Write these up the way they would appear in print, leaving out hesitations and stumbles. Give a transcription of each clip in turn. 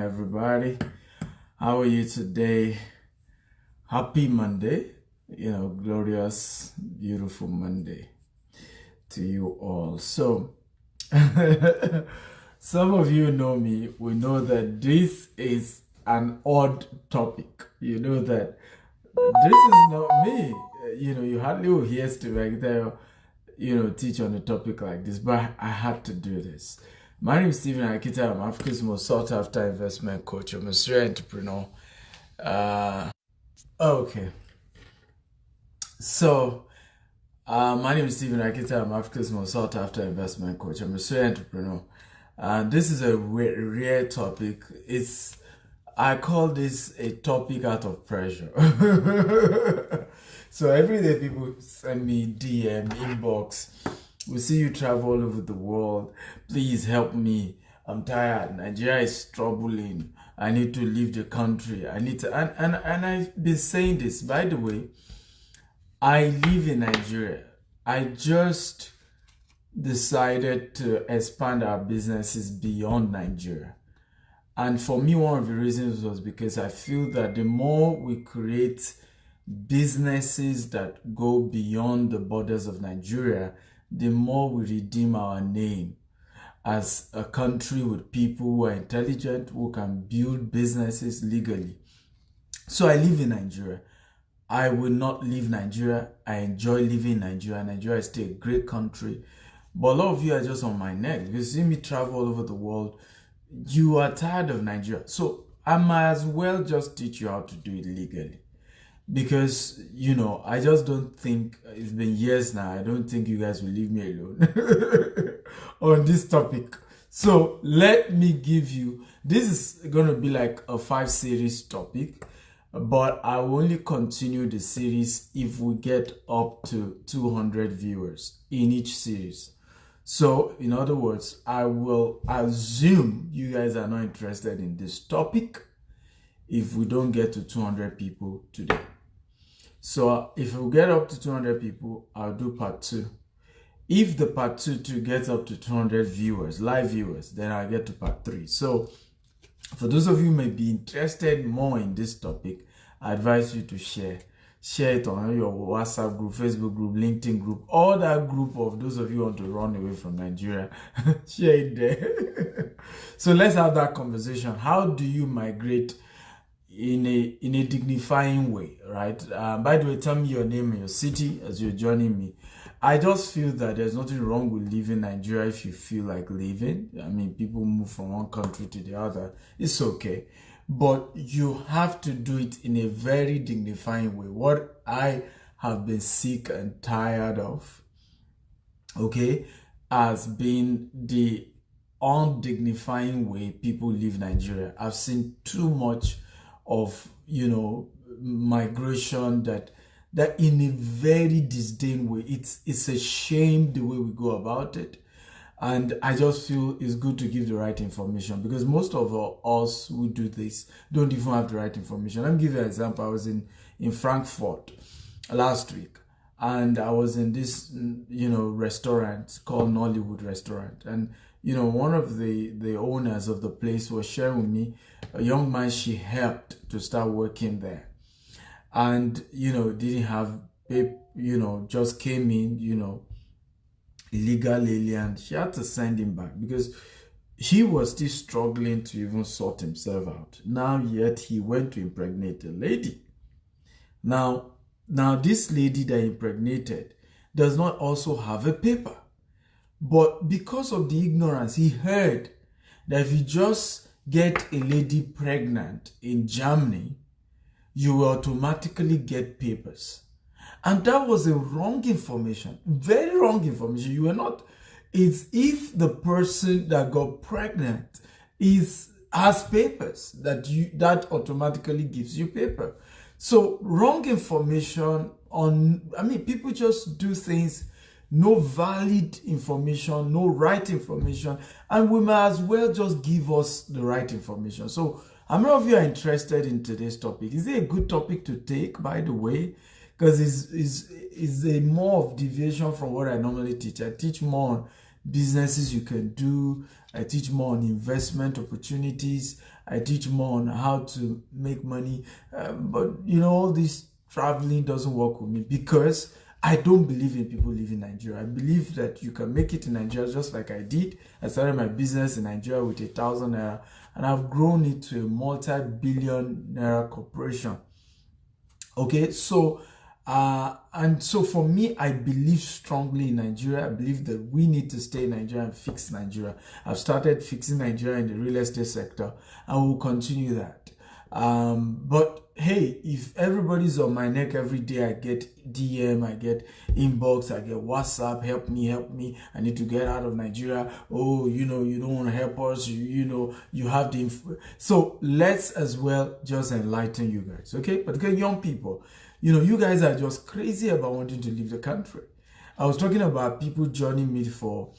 everybody. How are you today? Happy Monday. Glorious, beautiful Monday to you all. So, some of you know me. We know that this is an odd topic. You know that this is not me. You hardly will hear Steve there, teach on a topic like this, but I had to do this. My name is Stephen Akita. I'm Africa's most sought after investment coach. I'm a serial entrepreneur. Okay. So, my name is Stephen Akita. I'm Africa's most sought after investment coach. I'm a serial entrepreneur. This is a rare topic. I call this a topic out of pressure. So every day people send me DM, inbox. We see you travel all over the world. Please help me. I'm tired. Nigeria is troubling. I need to leave the country. And I've been saying this. By the way, I live in Nigeria. I just decided to expand our businesses beyond Nigeria. And for me, one of the reasons was because I feel that the more we create businesses that go beyond the borders of Nigeria, the more we redeem our name as a country with people who are intelligent, who can build businesses legally. So I live in Nigeria. I will not leave Nigeria. I enjoy living in Nigeria. Nigeria is still a great country. But a lot of you are just on my neck. You see me travel all over the world. You are tired of Nigeria. So I might as well just teach you how to do it legally. Because, I just don't think, it's been years now, I don't think you guys will leave me alone on this topic. So let me give you, this is going to be like a 5-series topic, but I will only continue the series if we get up to 200 viewers in each series. So in other words, I will assume you guys are not interested in this topic if we don't get to 200 people today. So if we get up to 200 people, I'll do part 2. If the part 2 gets up to 200 viewers, live viewers, then I'll get to part 3. So for those of you who may be interested more in this topic, I advise you to share it on your WhatsApp group, Facebook group, LinkedIn group, all that group of those of you who want to run away from Nigeria. Share it there. So let's have that conversation. How do you migrate in a dignifying way, right? By the way, tell me your name and your city as you're joining me. I just feel that there's nothing wrong with leaving Nigeria if you feel like leaving. I mean, people move from one country to the other. It's okay. But you have to do it in a very dignifying way. What I have been sick and tired of, okay, has been the undignifying way people leave Nigeria. I've seen too much of migration that in a very disdain way. It's a shame the way we go about it, and I just feel it's good to give the right information, because most of us who do this don't even have the right information. Let me give you an example. I was in Frankfurt last week, and I was in this restaurant called Nollywood Restaurant, and one of the owners of the place was sharing with me a young man she helped to start working there, and didn't have just came in illegal alien. She had to send him back because he was still struggling to even sort himself out. Now yet he went to impregnate a lady. Now this lady that impregnated does not also have a paper. But because of the ignorance, he heard that if you just get a lady pregnant in Germany, you will automatically get papers. And that was a wrong information, very wrong information. You were not, it's if the person that got pregnant has papers, that automatically gives you paper. So wrong information people just do things, no valid information, no right information, and we might as well just give us the right information. So how many of you are interested in today's topic? Is it a good topic to take, by the way? Because it's a more of deviation from what I normally teach. I teach more businesses you can do. I teach more on investment opportunities. I teach more on how to make money. But all this traveling doesn't work with me because I don't believe in people leaving Nigeria. I believe that you can make it in Nigeria just like I did. I started my business in Nigeria with 1,000 naira, and I've grown it to a multi-billion naira corporation. Okay, so and so for me, I believe strongly in Nigeria. I believe that we need to stay in Nigeria and fix Nigeria. I've started fixing Nigeria in the real estate sector, and we'll continue that. But hey, if everybody's on my neck every day, I get DM, I get inbox, I get WhatsApp, help me, I need to get out of Nigeria. Oh, you don't want to help us, you have the info. So let's as well just enlighten you guys, okay? But okay, young people, you guys are just crazy about wanting to leave the country. I was talking about people joining me for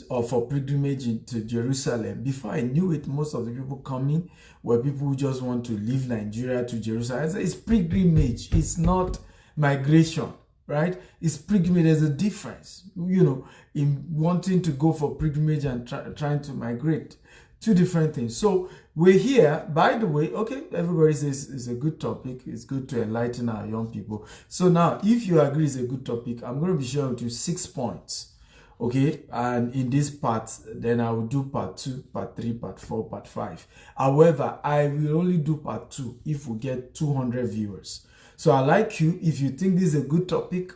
pilgrimage to Jerusalem. Before I knew it, most of the people coming were people who just want to leave Nigeria to Jerusalem. It's pilgrimage. It's not migration, right? It's pilgrimage. There's a difference, in wanting to go for pilgrimage and trying to migrate. Two different things. So we're here, by the way, okay, everybody says it's a good topic. It's good to enlighten our young people. So now, if you agree it's a good topic, I'm going to be sharing with you 6 points. Okay, and in this part, then I will do part 2, part 3, part 4, part 5. However, I will only do part 2 if we get 200 viewers. So I like you, if you think this is a good topic,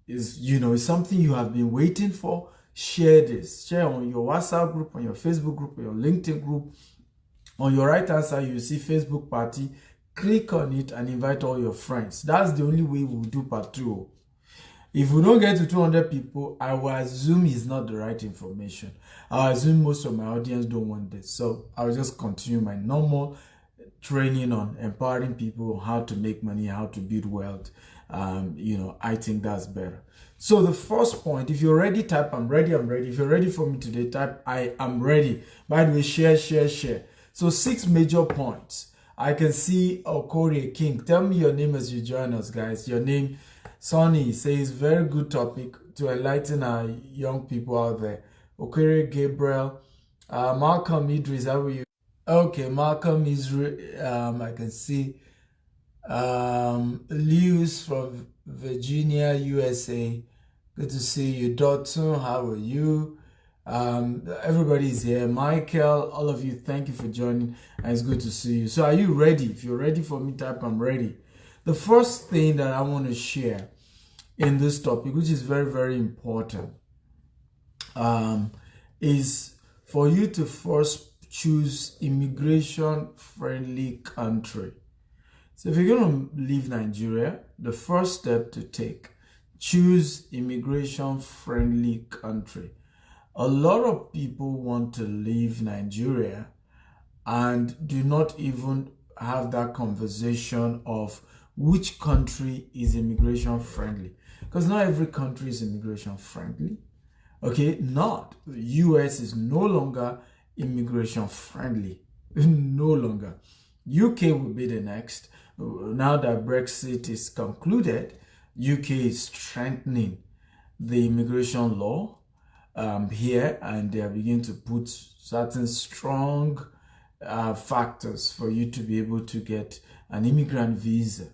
is something you have been waiting for, share this. Share on your WhatsApp group, on your Facebook group, on your LinkedIn group. On your right hand side, you see Facebook party. Click on it and invite all your friends. That's the only way we'll do part 2. If we don't get to 200 people, I will assume it's not the right information. I'll assume most of my audience don't want this. So I'll just continue my normal training on empowering people on how to make money, how to build wealth. I think that's better. So the first point, if you're ready, type I'm ready. If you're ready for me today, type I am ready. By the way, share. So 6 major points. I can see Okori King. Tell me your name as you join us, guys. Your name. Sonny says, very good topic to enlighten our young people out there. Okere Gabriel, Malcolm Idris, how are you? Okay, Malcolm Israel, I can see. Lewis from Virginia, USA. Good to see you. Dotun, how are you? Everybody's here. Michael, all of you, thank you for joining, and it's good to see you. So are you ready? If you're ready for me, type I'm ready. The first thing that I want to share in this topic, which is very, very important, is for you to first choose immigration-friendly country. So if you're going to leave Nigeria, the first step to take, choose immigration-friendly country. A lot of people want to leave Nigeria and do not even have that conversation of which country is immigration friendly, because not every country is immigration friendly. Okay, not the US is no longer immigration friendly. No longer. UK will be the next. Now that Brexit is concluded, UK is strengthening the immigration law here, and they are beginning to put certain strong factors for you to be able to get an immigrant visa.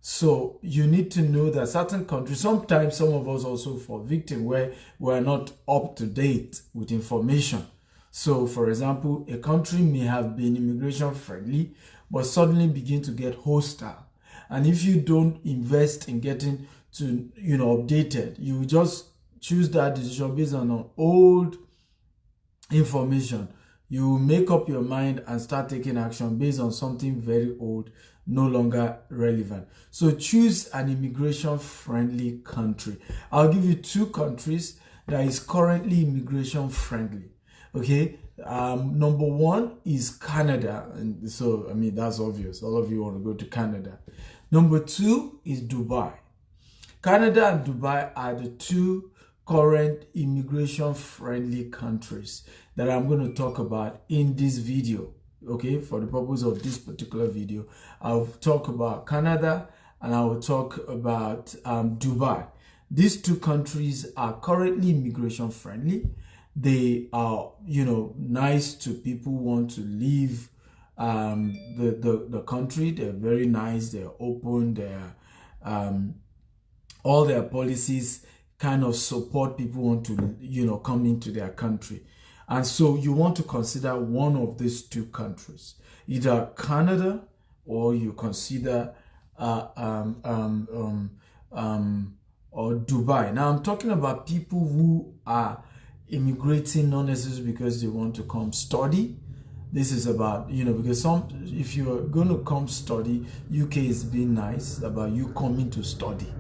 So you need to know that certain countries, sometimes some of us also fall victim where we're not up to date with information. So for example, a country may have been immigration friendly, but suddenly begin to get hostile. And if you don't invest in getting to, updated, you just choose that decision based on old information. You make up your mind and start taking action based on something very old, no longer relevant. So choose an immigration-friendly country. I'll give you 2 countries that is currently immigration-friendly. Okay, number 1 is Canada, and so that's obvious. All of you want to go to Canada. Number 2 is Dubai. Canada and Dubai are the 2 current immigration-friendly countries that I'm going to talk about in this video. Okay, for the purpose of this particular video, I'll talk about Canada and I will talk about Dubai. These 2 countries are currently immigration-friendly. They are, nice to people who want to leave the country. They're very nice. They're open. They're all their policies kind of support people who want to, come into their country. And so you want to consider one of these two countries, either Canada or you consider or Dubai. Now I'm talking about people who are immigrating not necessarily because they want to come study. This is about, because if you're going to come study, UK is being nice about you coming to study.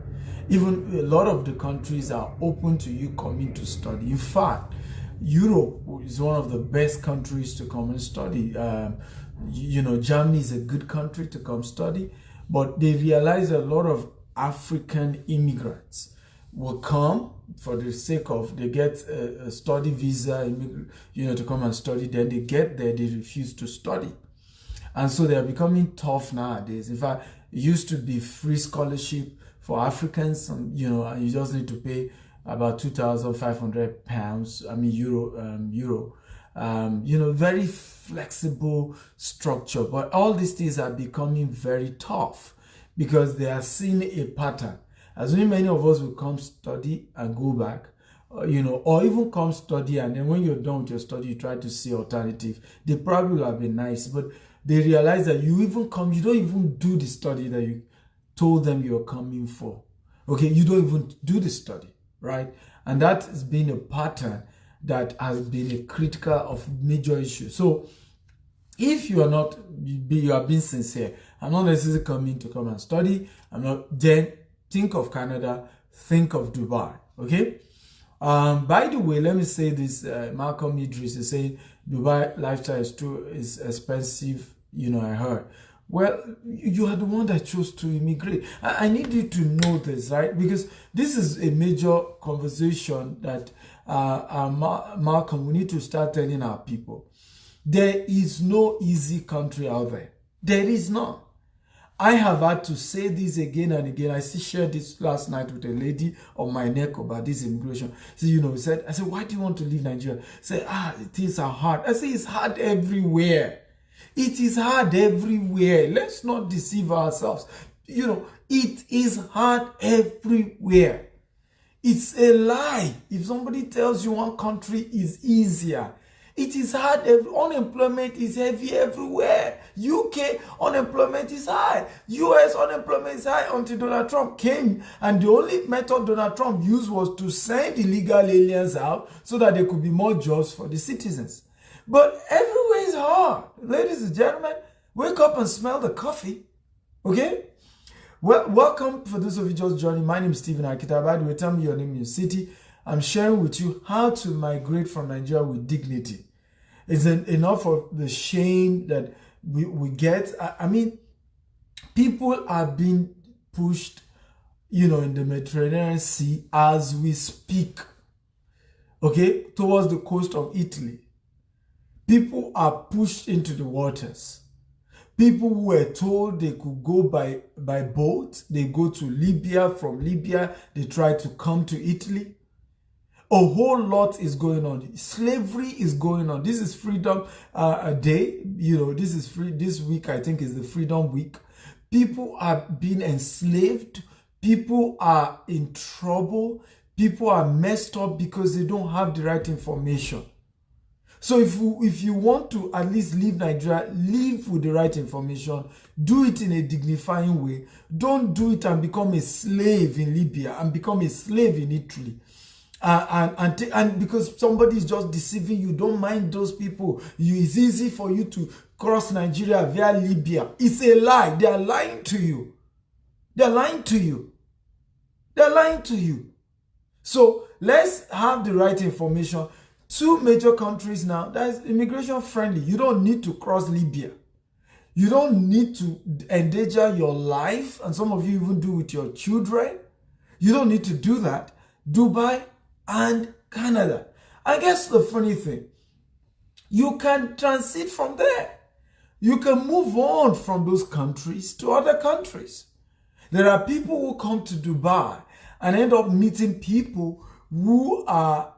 Even a lot of the countries are open to you coming to study. In fact, Europe is one of the best countries to come and study. Germany is a good country to come study, but they realize a lot of African immigrants will come for the sake of, they get a study visa, to come and study. Then they get there, they refuse to study. And so they are becoming tough nowadays. In fact, it used to be free scholarship for Africans, and you just need to pay about £2,500, euro. Very flexible structure. But all these things are becoming very tough because they are seeing a pattern. Assuming many of us will come study and go back, or even come study, and then when you're done with your study, you try to see alternative. They probably will have been nice, but they realize that you don't even do the study that you told them you're coming for. Okay, you don't even do the study, right? And that has been a pattern that has been a critical of major issues. So if you are being sincere, I'm not necessarily coming to come and study. Then think of Canada, think of Dubai. Okay. By the way, let me say this. Malcolm Idris is saying Dubai lifestyle is expensive. I heard. Well, you are the one that chose to immigrate. I need you to know this, right? Because this is a major conversation that Malcolm, we need to start telling our people. There is no easy country out there. There is none. I have had to say this again and again. I shared this last night with a lady on my neck about this immigration. So, I said, why do you want to leave Nigeria? Say, things are hard. I say, it's hard everywhere. It is hard everywhere. Let's not deceive ourselves. It is hard everywhere. It's a lie. If somebody tells you one country is easier, it is hard. Unemployment is heavy everywhere. UK unemployment is high. US unemployment is high until Donald Trump came. And the only method Donald Trump used was to send illegal aliens out so that there could be more jobs for the citizens. But everywhere is hard. Ladies and gentlemen, wake up and smell the coffee. Okay? Well, welcome for those of you just joining. My name is Stephen Akita. By the way, tell me your name and your city. I'm sharing with you how to migrate from Nigeria with dignity. It's enough of the shame that we get. People are being pushed, in the Mediterranean Sea as we speak. Okay? Towards the coast of Italy. People are pushed into the waters. People who were told they could go by boat, they go to Libya. From Libya, they try to come to Italy. A whole lot is going on. Slavery is going on. This is Freedom Day. This week, I think, is the Freedom Week. People are being enslaved. People are in trouble. People are messed up because they don't have the right information. So if you want to at least leave Nigeria, live with the right information, do it in a dignifying way. Don't do it and become a slave in Libya and become a slave in Italy. And because somebody is just deceiving you, don't mind those people. It's easy for you to cross Nigeria via Libya. It's a lie. They are lying to you. They are lying to you. They are lying to you. So let's have the right information. 2 major countries now that is immigration friendly. You don't need to cross Libya. You don't need to endanger your life, and some of you even do with your children. You don't need to do that. Dubai and Canada. I guess the funny thing, you can transit from there. You can move on from those countries to other countries. There are people who come to Dubai and end up meeting people who are,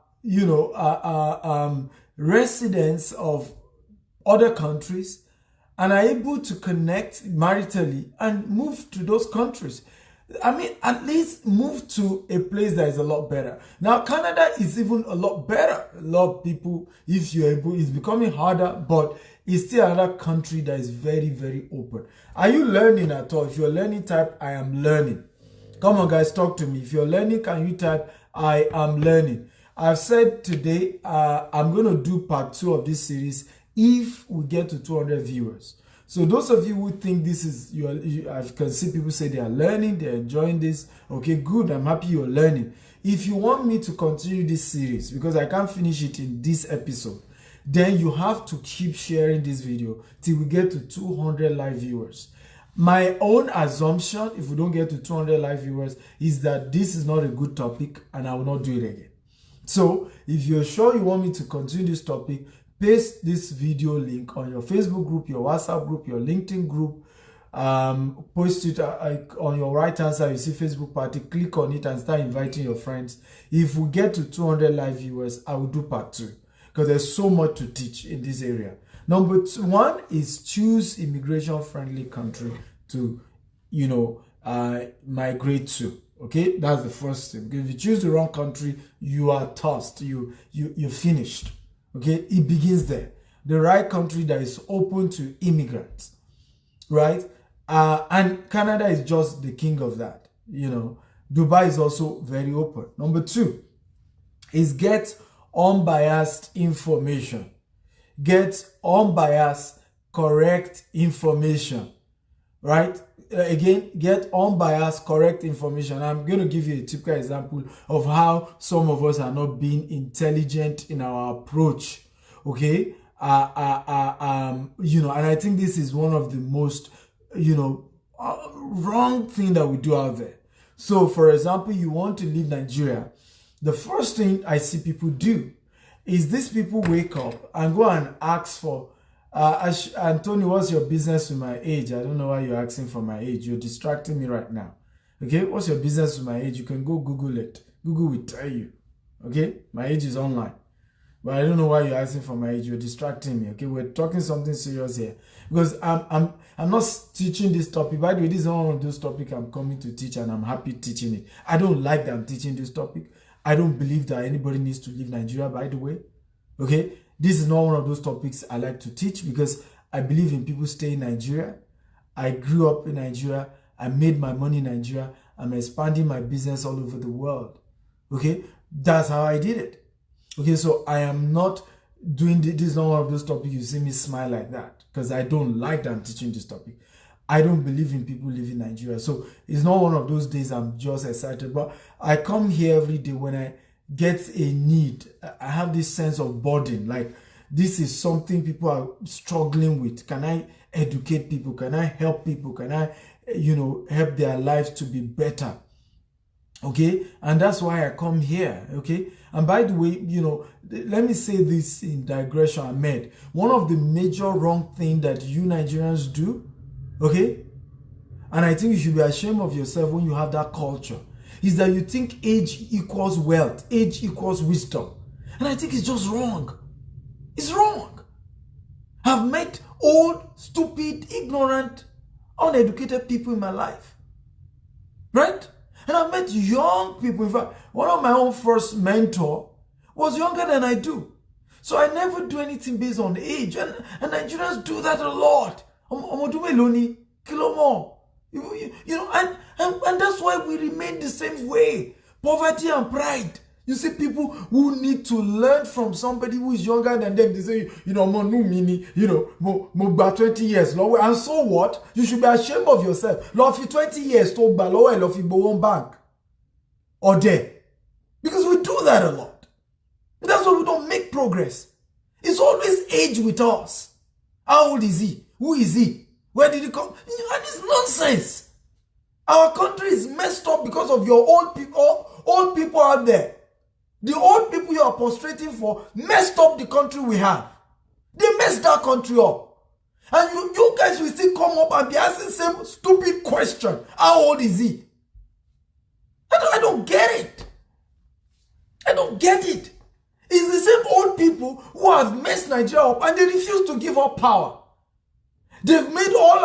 residents of other countries and are able to connect maritally and move to those countries. I mean, at least move to a place that is a lot better. Now, Canada is even a lot better. A lot of people, if you're able, it's becoming harder, but it's still another country that is very, very open. Are you learning at all? If you're learning, type, I am learning. Come on, guys, talk to me. If you're learning, can you type, I am learning? I've said today, I'm going to do part 2 of this series if we get to 200 viewers. So those of you who think this is, I can see people say they are learning, they're enjoying this. Okay, good. I'm happy you're learning. If you want me to continue this series, because I can't finish it in this episode, then you have to keep sharing this video till we get to 200 live viewers. My own assumption, if we don't get to 200 live viewers, is that this is not a good topic and I will not do it again. So if you're sure you want me to continue this topic, paste this video link on your Facebook group, your WhatsApp group, your LinkedIn group. Post it on your right hand side. You see Facebook party. Click on it and start inviting your friends. If we get to 200 live viewers, I will do part 2 because there's so much to teach in this area. Number 1 is choose immigration friendly country to, migrate to. Okay, that's the first thing. Because if you choose the wrong country, you are tossed. You're finished. Okay, it begins there. The right country that is open to immigrants, right? And Canada is just the king of that. Dubai is also very open. Number 2 is get unbiased information. Get unbiased, correct information, right? Again, get unbiased, correct information. I'm going to give you a typical example of how some of us are not being intelligent in our approach. Okay, and I think this is one of the most, wrong thing that we do out there. So, for example, you want to leave Nigeria. The first thing I see people do is these people wake up and go and ask for, Anthony, what's your business with my age? I don't know why you're asking for my age. You're distracting me right now. Okay, what's your business with my age? You can go Google it. Google will tell you. Okay, my age is online. But I don't know why you're asking for my age. You're distracting me. Okay, we're talking something serious here. Because I'm not teaching this topic. By the way, this is one of those topics I'm coming to teach and I'm happy teaching it. I don't like that I'm teaching this topic. I don't believe that anybody needs to leave Nigeria, by the way. Okay, this is not one of those topics I like to teach because I believe in people staying in Nigeria. I grew up in Nigeria. I made my money in Nigeria. I'm expanding my business all over the world. Okay, that's how I did it. Okay, so I am not doing this is not one of those topics you see me smile like that because I don't like that I'm teaching this topic. I don't believe in people leaving Nigeria. So it's not one of those days I'm just excited. But I come here every day when I get a need. I have this sense of burden. Like this is something people are struggling with. Can I educate people? Can I help people? Can I, help their lives to be better? Okay, and that's why I come here. Okay, and by the way, let me say this in digression. Ahmed, one of the major wrong things that you Nigerians do, okay, and I think you should be ashamed of yourself when you have that culture, is that you think age equals wealth, age equals wisdom, and I think it's just wrong. It's wrong. I've met old, stupid, ignorant, uneducated people in my life, right? And I've met young people. In fact, one of my own first mentor was younger than I do. So I never do anything based on age. And Nigerians do that a lot. And that's why we remain the same way. Poverty and pride. You see people who need to learn from somebody who is younger than them. They say, mo 20 years. And so what? You should be ashamed of yourself. Love for 20 years, talk about lower, love for one bank. Or there. Because we do that a lot. That's why we don't make progress. It's always age with us. How old is he? Who is he? Where did he come? And it's nonsense. Our country is messed up because of your old people out there. The old people you are prostrating for messed up the country we have. They messed that country up. And you guys will still come up and be asking the same stupid question. How old is he? I don't get it. I don't get it. It's the same old people who have messed Nigeria up and they refuse to give up power. They've made all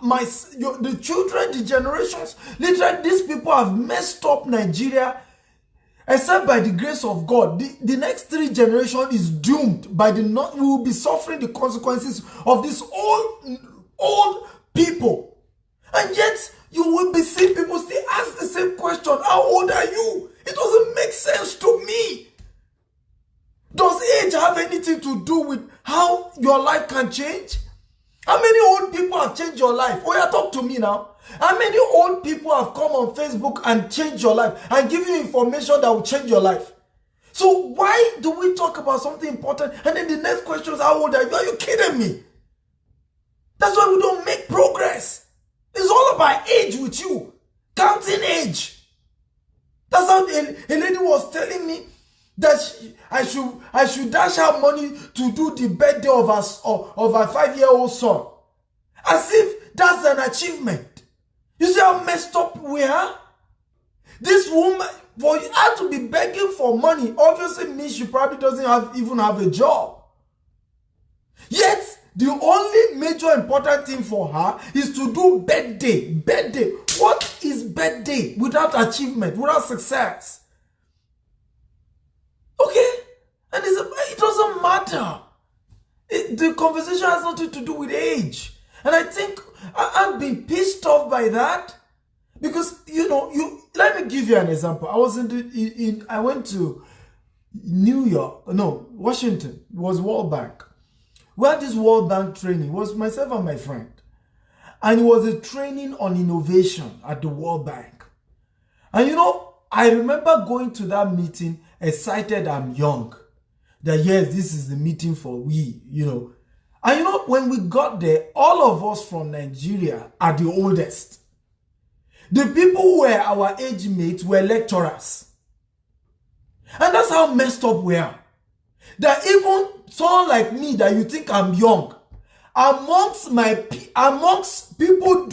the children, the generations, literally these people have messed up Nigeria. Except by the grace of God, the next 3 generations is doomed by we will be suffering the consequences of these old people. And yet, you will be seeing people still ask the same question, how old are you? It doesn't make sense to me. Does age have anything to do with how your life can change? How many old people have changed your life? Oh yeah, talk to me now. How many old people have come on Facebook and changed your life and give you information that will change your life? So why do we talk about something important and then the next question is, how old are you? Are you kidding me? That's why we don't make progress. It's all about age with you. Counting age. That's how a lady was telling me that I should dash out money to do the birthday of a 5-year-old son. As if that's an achievement. You see how messed up we are? This woman, for her to be begging for money, obviously means she probably doesn't even have a job. Yet, the only major important thing for her is to do birthday. Birthday. What is birthday without achievement, without success? Okay? And it doesn't matter. The conversation has nothing to do with age. And I think I've been pissed off by that because, let me give you an example. I went to Washington. It was World Bank. We had this World Bank training. It was myself and my friend. And it was a training on innovation at the World Bank. And I remember going to that meeting excited I'm young. That yes, this is the meeting for we, And when we got there, all of us from Nigeria are the oldest. The people who were our age mates were lecturers. And that's how messed up we are. That even someone like me that you think I'm young, amongst people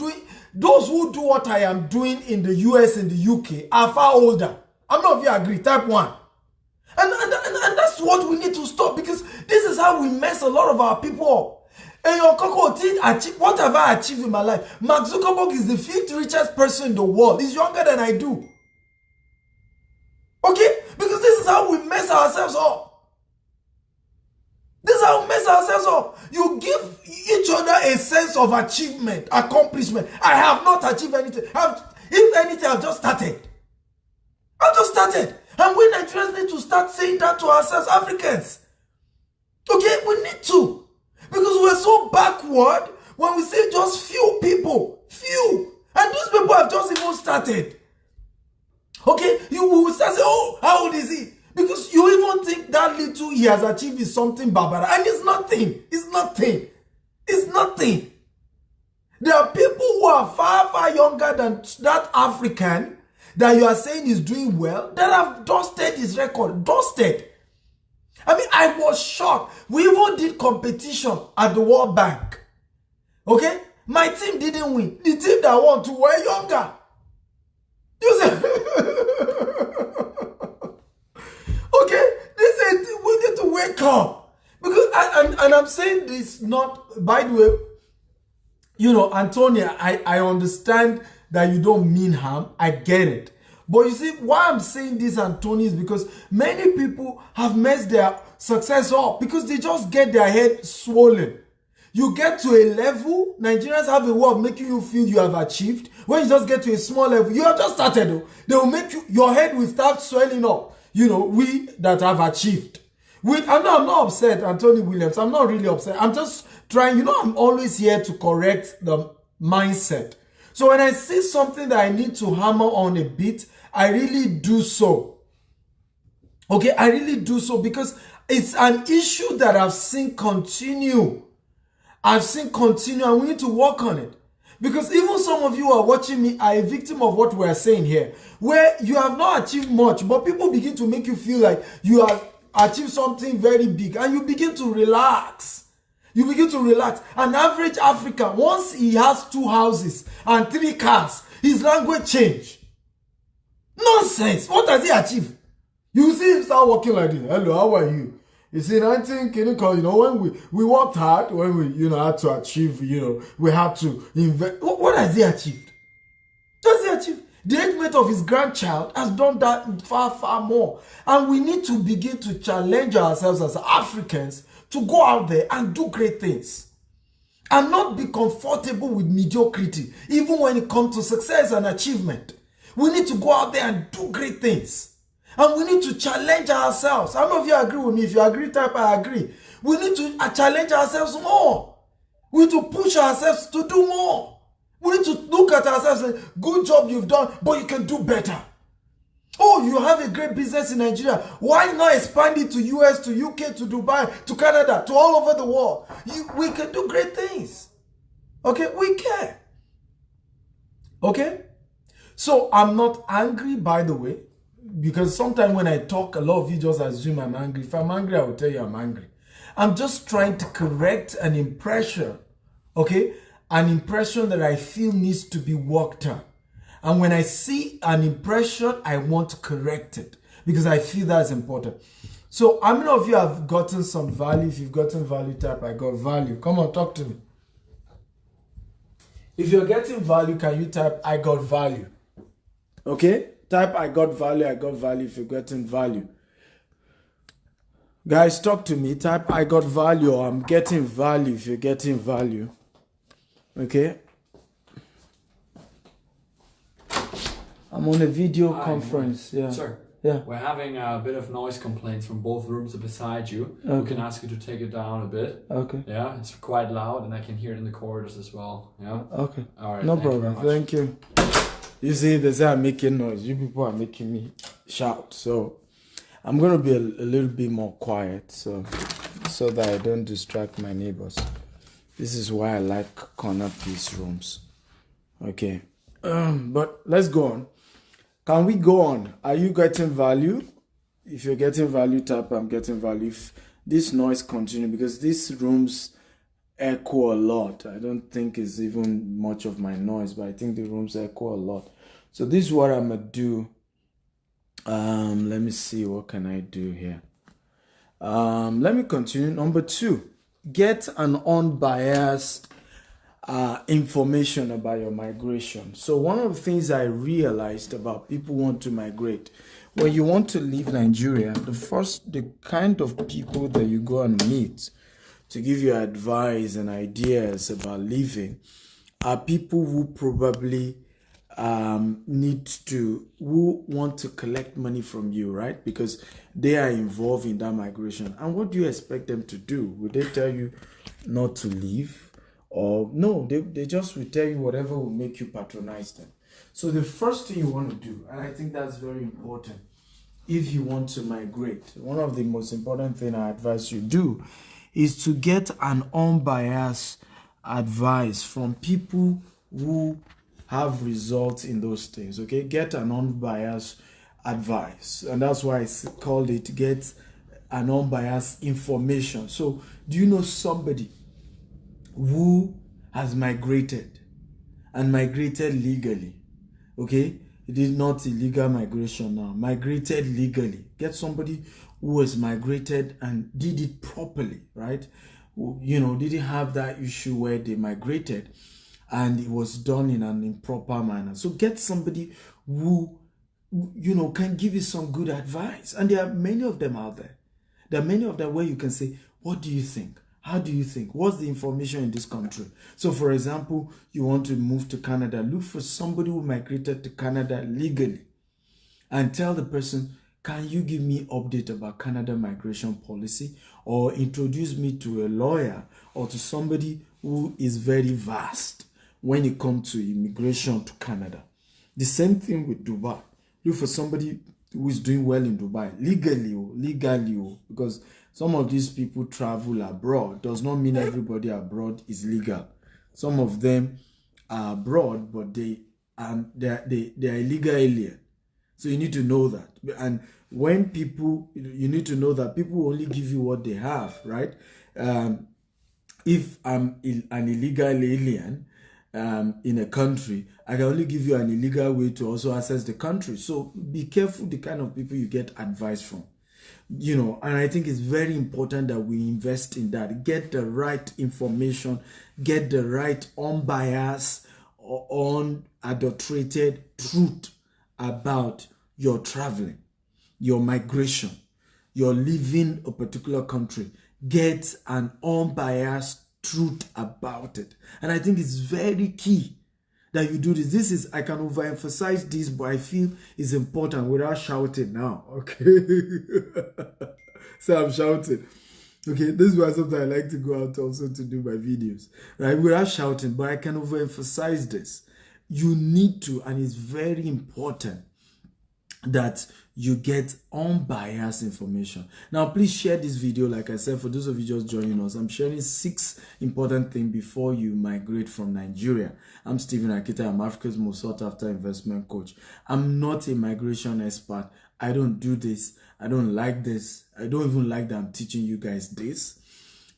those who do what I am doing in the US and the UK are far older. I'm not if you agree, type 1. And that's what we need to stop because this is how we mess a lot of our people up. And what have I achieved in my life? Mark Zuckerberg is the 5th richest person in the world. He's younger than I do. Okay? Because this is how we mess ourselves up. This is how we mess ourselves up. You give each other a sense of achievement, accomplishment. I have not achieved anything. If anything, I've just started. And we Nigerians need to start saying that to ourselves, Africans. Okay, we need to. Because we're so backward when we say just few people. Few. And those people have just even started. Okay, you will start saying, oh, how old is he? Because you even think that little he has achieved is something barbaric. And it's nothing. It's nothing. It's nothing. There are people who are far, far younger than that African that you are saying is doing well, that have dusted his record. Dusted. I mean, I was shocked. We even did competition at the World Bank. Okay? My team didn't win. The team that won to were younger. You see? Okay? We need to wake up. Because, and I'm saying this not, by the way, Antonia, I understand that you don't mean harm. I get it. But you see, why I'm saying this, Antonio, is because many people have messed their success up because they just get their head swollen. You get to a level, Nigerians have a way of making you feel you have achieved. When you just get to a small level, you have just started. They will make your head will start swelling up. We that have achieved. I'm not upset, Anthony Williams. I'm not really upset. I'm just trying, I'm always here to correct the mindset. So when I see something that I need to hammer on a bit, I really do so. Okay, I really do so because it's an issue that I've seen continue. And we need to work on it. Because even some of you who are watching me are a victim of what we're saying here. Where you have not achieved much, but people begin to make you feel like you have achieved something very big. And you begin to relax. You begin to relax. An average African, once he has 2 houses and 3 cars, his language change. Nonsense. What has he achieved? You see him start walking like this. Hello, how are you? You see, and I think, when we worked hard, when we, had to achieve, we had to invest. What has he achieved? What has he achieved? The age mate of his grandchild has done that far, far more. And we need to begin to challenge ourselves as Africans to go out there and do great things. And not be comfortable with mediocrity, even when it comes to success and achievement. We need to go out there and do great things. And we need to challenge ourselves. How many of you agree with me? If you agree, type I agree. We need to challenge ourselves more. We need to push ourselves to do more. We need to look at ourselves and say, good job you've done, but you can do better. Oh, you have a great business in Nigeria. Why not expand it to US, to UK, to Dubai, to Canada, to all over the world? We can do great things. Okay, we can. Okay? So I'm not angry, by the way, because sometimes when I talk, a lot of you just assume I'm angry. If I'm angry, I will tell you I'm angry. I'm just trying to correct an impression, okay? An impression that I feel needs to be worked on. And when I see an impression, I want to correct it because I feel that's important. So how many of you have gotten some value? If you've gotten value, type I got value. Come on, talk to me. If you're getting value, can you type I got value? Okay? Type I got value if you're getting value. Guys, talk to me. Type I got value or I'm getting value if you're getting value. Okay? I'm on a video conference. Yeah. Sir. Yeah. We're having a bit of noise complaints from both rooms beside you. Okay. We can ask you to take it down a bit. Okay. Yeah, it's quite loud and I can hear it in the corridors as well. Yeah. Okay. All right. No problem. Thank you. You see, they say I'm making noise. You people are making me shout. So I'm gonna be a little bit more quiet so that I don't distract my neighbors. This is why I like corner piece rooms. Okay. But let's go on. Can we go on? Are you getting value? If you're getting value, type I'm getting value. If this noise continue, because these rooms echo a lot. I don't think it's even much of my noise, but I think the rooms echo a lot. So this is what I'm gonna do. Let me see, what can I do here? Let me continue. Number 2, get an unbiased information about your migration. So one of the things I realized about people who want to migrate, when you want to leave Nigeria, the kind of people that you go and meet to give you advice and ideas about leaving are people who probably who want to collect money from you, right? Because they are involved in that migration. And what do you expect them to do? Would they tell you not to leave? Or no, they just will tell you whatever will make you patronize them. So the first thing you want to do, and I think that's very important, if you want to migrate, one of the most important things I advise you do is to get an unbiased advice from people who have results in those things. Okay, get an unbiased advice, and that's why I called it get an unbiased information. So do you know somebody who has migrated and migrated legally? Okay, it is not illegal migration now, migrated legally. Get somebody who has migrated and did it properly, right? Didn't have that issue where they migrated and it was done in an improper manner. So get somebody who can give you some good advice, and there are many of them out there. There are many of them where you can say, what do you think? How do you think? What's the information in this country? So for example, you want to move to Canada, look for somebody who migrated to Canada legally and tell the person, can you give me update about Canada migration policy, or introduce me to a lawyer or to somebody who is very vast when it comes to immigration to Canada. The same thing with Dubai. Look for somebody who is doing well in Dubai legally, because some of these people travel abroad. Does not mean everybody abroad is legal. Some of them are abroad, but they are illegal alien. So you need to know that. And when you need to know that people only give you what they have, right? If I'm an illegal alien, in a country, I can only give you an illegal way to also access the country. So be careful the kind of people you get advice from. And I think it's very important that we invest in that. Get the right information, get the right unbiased or unadulterated truth about your traveling, your migration, your leaving a particular country. Get an unbiased truth about it. And I think it's very key that you do this. I can overemphasize this, but I feel it's important without shouting now. Okay. So I'm shouting. Okay, this is why sometimes I like to go out also to do my videos, right? Without shouting, but I can overemphasize this. You need to, and it's very important that you get unbiased information. Now, please share this video. Like I said, for those of you just joining us, I'm sharing 6 important things before you migrate from Nigeria. I'm Stephen Akita. I'm Africa's most sought after investment coach. I'm not a migration expert. I don't do this. I don't like this. I don't even like that I'm teaching you guys this.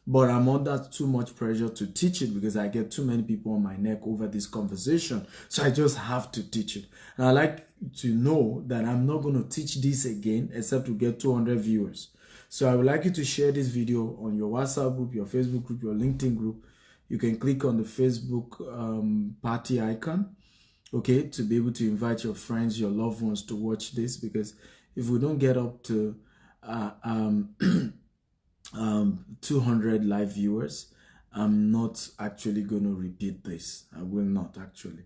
But I'm under too much pressure to teach it because I get too many people on my neck over this conversation. So I just have to teach it. And I like to know that I'm not going to teach this again except to get 200 viewers. So I would like you to share this video on your WhatsApp group, your Facebook group, your LinkedIn group. You can click on the Facebook party icon, okay, to be able to invite your friends, your loved ones to watch this, because if we don't get up to 200 live viewers, I'm not actually going to repeat this. I will not actually.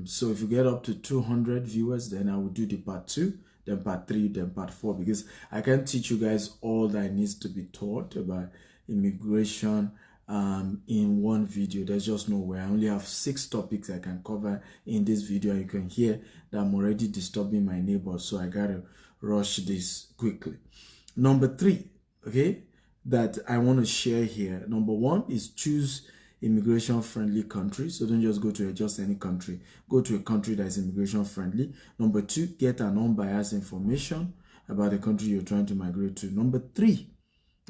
So if you get up to 200 viewers, then I will do the part 2, then part 3, then part 4, because I can't teach you guys all that needs to be taught about immigration in one video. There's just no way. I only have 6 topics I can cover in this video. You can hear that I'm already disturbing my neighbors, so I gotta rush this quickly. Number 3, okay, that I want to share here. Number 1 is choose immigration friendly country. So don't just go to just any country. Go to a country that is immigration friendly. Number 2, get an unbiased information about the country you're trying to migrate to. Number 3,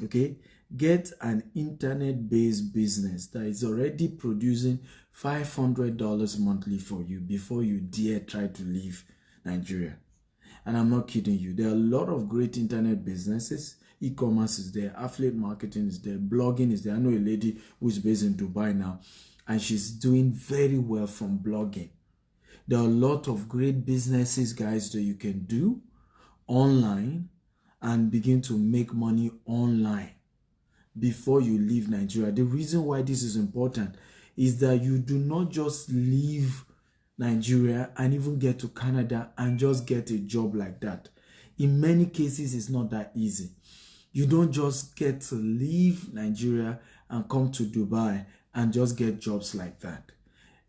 okay, get an internet-based business that is already producing $500 monthly for you before you dare try to leave Nigeria. And I'm not kidding you. There are a lot of great internet businesses. E-commerce is there, affiliate marketing is there, blogging is there. I know a lady who is based in Dubai now, and she's doing very well from blogging. There are a lot of great businesses, guys, that you can do online and begin to make money online before you leave Nigeria. The reason why this is important is that you do not just leave Nigeria and even get to Canada and just get a job like that. In many cases, it's not that easy. You don't just get to leave Nigeria and come to Dubai and just get jobs like that.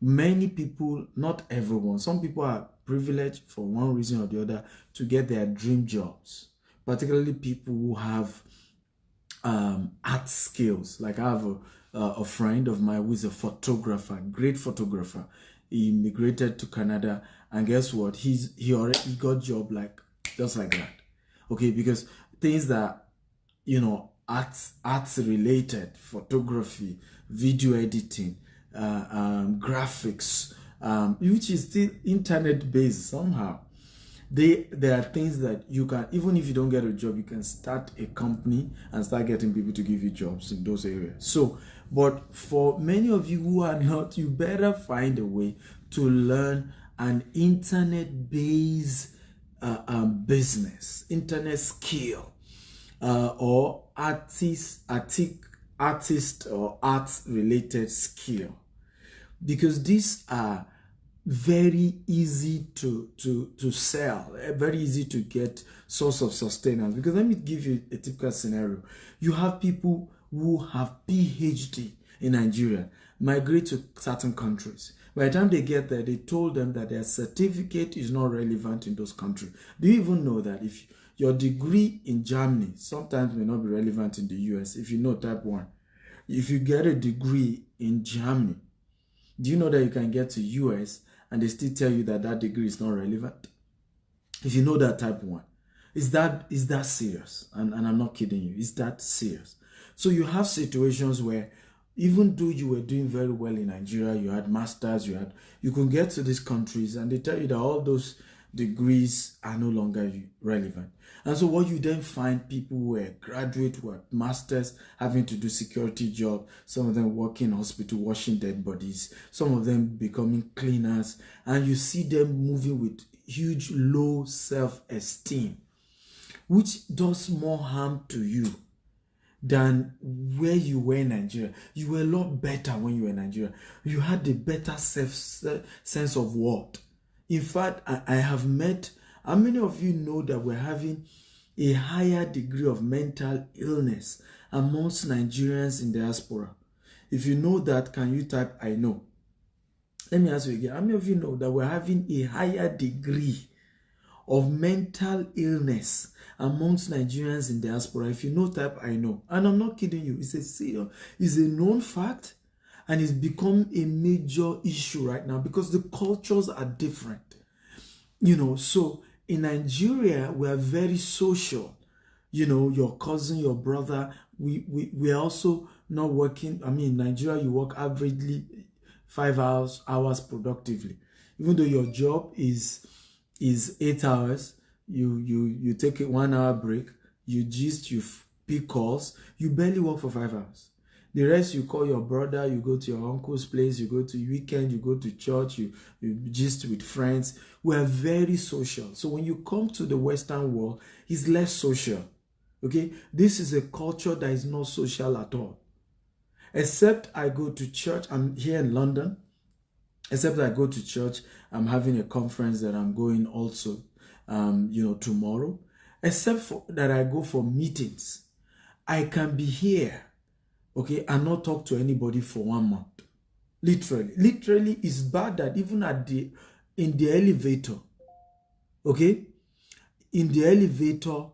Many people, not everyone, some people are privileged for one reason or the other to get their dream jobs, particularly people who have art skills. Like I have a friend of mine who is a photographer, great photographer. He immigrated to Canada, and guess what? He got job just like that. Okay, because things that, arts related, photography, video editing, graphics, which is still internet based somehow. There are things that you can, even if you don't get a job, you can start a company and start getting people to give you jobs in those areas. So, but for many of you who are not, you better find a way to learn an internet-based business, internet skill, or artist or arts-related skill, because these are very easy to sell, very easy to get source of sustenance. Because let me give you a typical scenario. You have people who have PhD in Nigeria, migrate to certain countries. By the time they get there, they told them that their certificate is not relevant in those countries. Do you even know that if your degree in Germany sometimes may not be relevant in the US, if you know type 1? If you get a degree in Germany, do you know that you can get to US and they still tell you that that degree is not relevant? If you know that type 1, is that serious? And I'm not kidding you. Is that serious? So you have situations where, even though you were doing very well in Nigeria, you had masters, you could get to these countries and they tell you that all those degrees are no longer relevant. And so what you then find, people who were graduate, who had masters, having to do security job, some of them working in hospital, washing dead bodies, some of them becoming cleaners, and you see them moving with huge low self-esteem, which does more harm to you than where you were in Nigeria. You were a lot better when you were in Nigeria. You had a better sense of worth. In fact, I have met, how many of you know that we're having a higher degree of mental illness amongst Nigerians in diaspora? If you know that, can you type I know? Let me ask you again. How many of you know that we're having a higher degree of mental illness amongst Nigerians in diaspora? If you know, type I know. And I'm not kidding you. It's a known fact, and it's become a major issue right now because the cultures are different. So in Nigeria, we are very social. Your cousin, your brother, we are also not working. I mean, in Nigeria, you work averagely 5 hours productively. Even though your job is 8 hours, you take a 1 hour break, you gist, you pick calls, you barely work for 5 hours. The rest, you call your brother, you go to your uncle's place, you go to weekend, you go to church, you gist with friends. We are very social. So when you come to the Western world, it's less social. Okay? This is a culture that is not social at all. Except I go to church. I'm here in London. Except I go to church. I'm having a conference that I'm going also, tomorrow. Except for that I go for meetings. I can be here, okay, and not talk to anybody for 1 month. Literally, it's bad that even in the elevator, okay, in the elevator,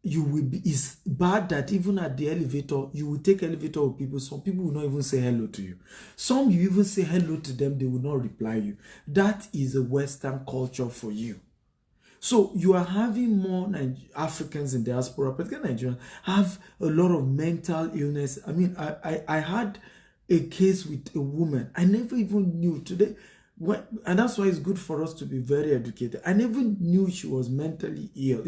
it's bad that even at the elevator, you will take elevator with people. Some people will not even say hello to you. Some you even say hello to them, they will not reply you. That is a Western culture for you. So you are having more Africans in diaspora, particularly Nigerians, have a lot of mental illness. I mean, I had a case with a woman. I never even knew today. And that's why it's good for us to be very educated. I never knew she was mentally ill.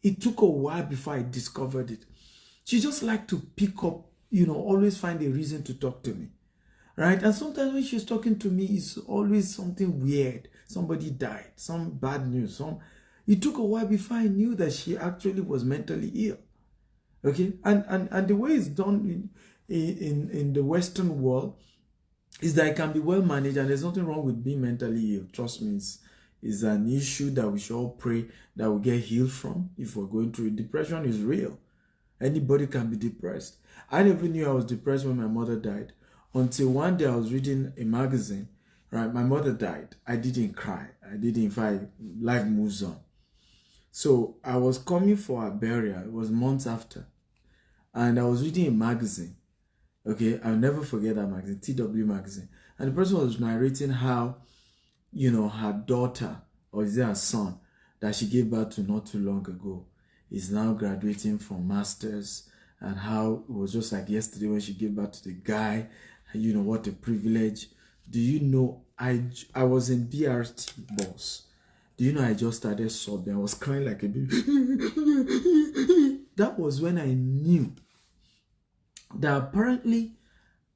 It took a while before I discovered it. She just liked to pick up, always find a reason to talk to me, right? And sometimes when she's talking to me, it's always something weird. Somebody died, some bad news, It took a while before I knew that she actually was mentally ill. Okay? And the way it's done in the Western world is that it can be well managed, and there's nothing wrong with being mentally ill. Trust me, it's an issue that we should all pray that we get healed from if we're going through it. Depression is real. Anybody can be depressed. I never knew I was depressed when my mother died until one day I was reading a magazine. Right? My mother died. I didn't cry. I didn't fight. Life moves on. So I was coming for her burial. It was months after. And I was reading a magazine. Okay, I'll never forget that magazine, TW magazine. And the person was narrating how, her daughter, or is it her son, that she gave birth to not too long ago, is now graduating from masters, and how it was just like yesterday when she gave birth to the guy. What a privilege. Do you know, I was in BRT bus. Do you know I just started sobbing? I was crying like a baby. That was when I knew that apparently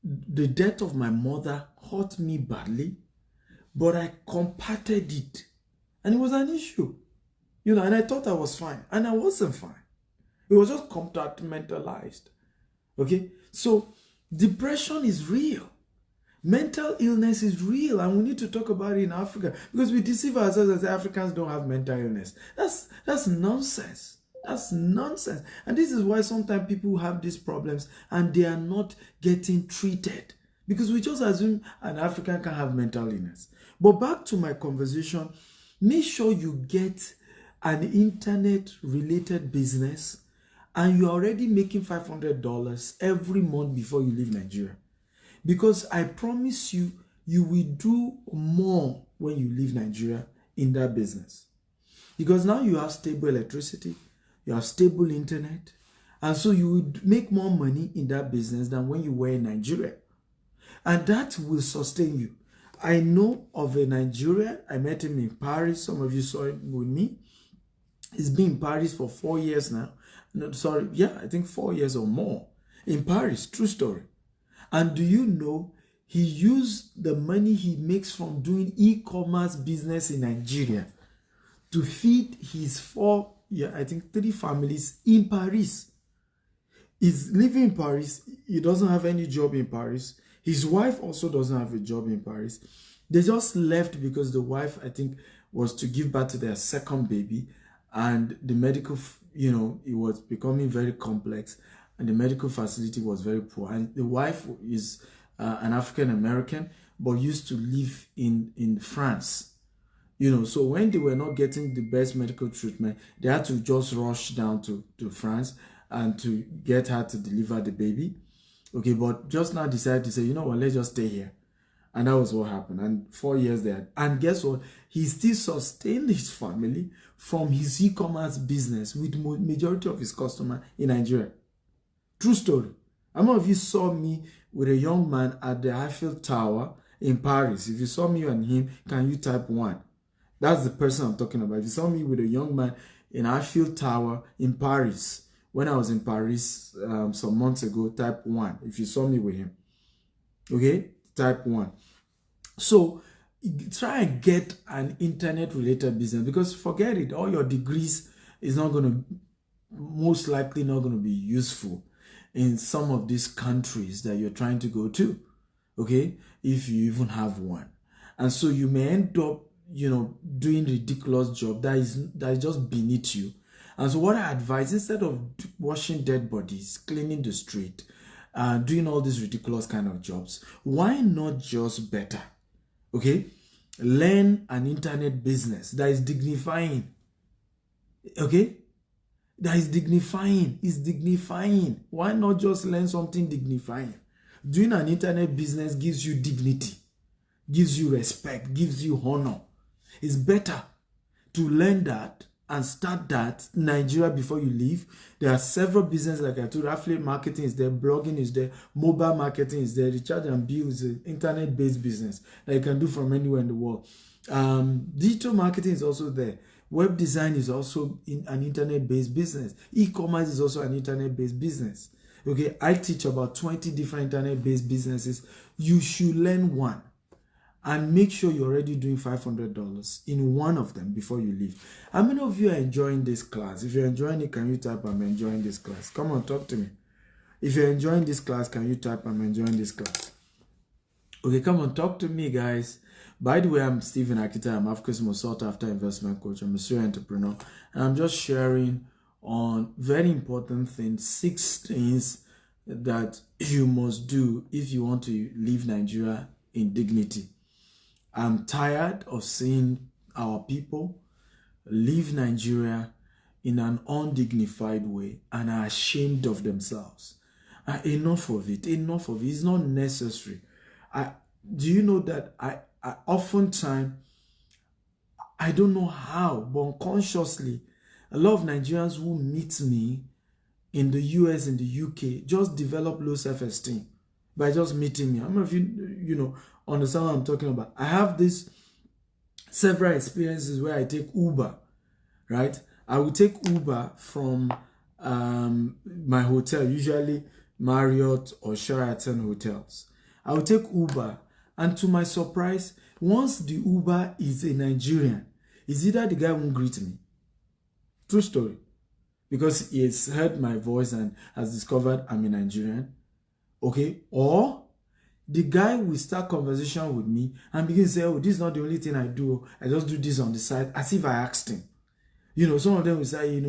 the death of my mother hurt me badly, but I compacted it. And it was an issue. And I thought I was fine. And I wasn't fine. It was just compartmentalized. Okay? So depression is real. Mental illness is real, and we need to talk about it in Africa, because we deceive ourselves as Africans don't have mental illness. That's nonsense. That's nonsense. And this is why sometimes people have these problems and they are not getting treated, because we just assume an African can have mental illness. But back to my conversation, make sure you get an internet related business and you're already making $500 every month before you leave Nigeria. Because I promise you, you will do more when you leave Nigeria in that business. Because now you have stable electricity, you have stable internet, and so you would make more money in that business than when you were in Nigeria. And that will sustain you. I know of a Nigerian, I met him in Paris. Some of you saw him with me. He's been in Paris for 4 years now. No, sorry, yeah, I think 4 years or more. In Paris, true story. And do you know, he used the money he makes from doing e-commerce business in Nigeria to feed his 3 families in Paris. He's living in Paris. He doesn't have any job in Paris. His wife also doesn't have a job in Paris. They just left because the wife, I think, was to give birth to their second baby. And the medical, it was becoming very complex. And the medical facility was very poor. And the wife is an African American, but used to live in France. So when they were not getting the best medical treatment, they had to just rush down to France and to get her to deliver the baby. Okay, but just now decided to say, you know what, let's just stay here. And that was what happened. And 4 years there. And guess what? He still sustained his family from his e-commerce business with majority of his customers in Nigeria. True story. How many of you saw me with a young man at the Eiffel Tower in Paris? If you saw me and him, can you type 1? That's the person I'm talking about. If you saw me with a young man in Eiffel Tower in Paris, when I was in Paris some months ago, type 1. If you saw me with him, okay, type 1. So try and get an internet-related business, because forget it, all your degrees is not going to, most likely not going to be useful in some of these countries that you're trying to go to, okay, if you even have one. And so you may end up, doing ridiculous job that is just beneath you. And so what I advise, instead of washing dead bodies, cleaning the street, doing all these ridiculous kind of jobs, why not just better? Okay? Learn an internet business that is dignifying. Okay? That is dignifying. It's dignifying. Why not just learn something dignifying? Doing an internet business gives you dignity, gives you respect, gives you honor. It's better to learn that and start that in Nigeria before you leave. There are several businesses, like I told you, affiliate marketing is there, blogging is there, mobile marketing is there, recharge and bill is an internet-based business that you can do from anywhere in the world. Digital marketing is also there. Web design is also an internet-based business. E-commerce is also an internet-based business. Okay, I teach about 20 different internet-based businesses. You should learn one. And make sure you're already doing $500 in one of them before you leave. How many of you are enjoying this class? If you're enjoying it, can you type I'm enjoying this class? Come on, talk to me. If you're enjoying this class, can you type I'm enjoying this class? Okay, come on, talk to me, guys. By the way, I'm Stephen Akita. I'm Africa's most sought after investment coach. I'm a serial entrepreneur. And I'm just sharing on very important things, 6 things that you must do if you want to leave Nigeria in dignity. I'm tired of seeing our people leave Nigeria in an undignified way and are ashamed of themselves. Enough of it. Enough of it. It's not necessary. Do you know that I oftentimes, I don't know how, but unconsciously, a lot of Nigerians who meet me in the US and the UK just develop low self-esteem by just meeting me. How many of you, understand what I'm talking about? I have this several experiences where I take Uber, right? I will take Uber from my hotel, usually Marriott or Sheraton hotels. I will take Uber, and to my surprise, once the Uber is a Nigerian, it's either the guy won't greet me. True story. Because he has heard my voice and has discovered I'm a Nigerian. Okay? Or the guy will start conversation with me and begin to say, oh, this is not the only thing I do. I just do this on the side, as if I asked him. Some of them will say,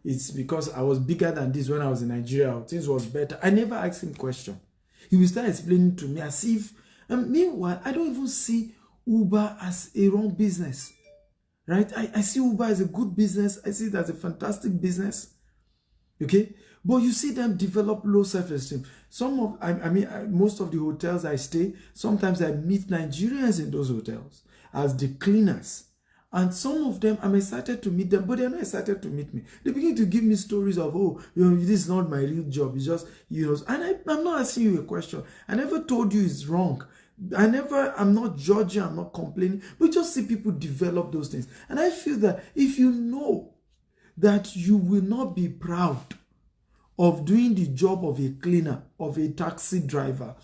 it's because I was bigger than this when I was in Nigeria, or things was better. I never asked him question. He will start explaining to me as if, and meanwhile, I don't even see Uber as a wrong business. Right? I see Uber as a good business. I see it as a fantastic business. Okay? But you see them develop low self-esteem. Most of the hotels I stay, sometimes I meet Nigerians in those hotels as the cleaners, And some of them, I'm excited to meet them, but they're not excited to meet me. They begin to give me stories of, oh, this is not my real job. It's just, and I'm not asking you a question. I never told you it's wrong. I'm not judging, I'm not complaining. We just see people develop those things. And I feel that if you know that you will not be proud of doing the job of a cleaner, of a taxi driver,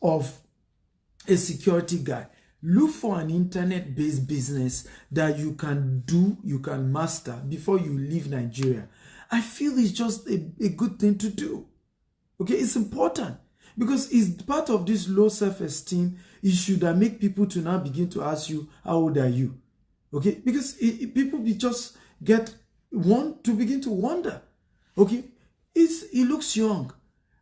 of a security guy, look for an internet-based business that you can do, you can master before you leave Nigeria. I feel it's just a good thing to do. Okay, it's important because it's part of this low self-esteem issue that make people to now begin to ask you, how old are you? Okay, because people just want to begin to wonder. Okay, he looks young.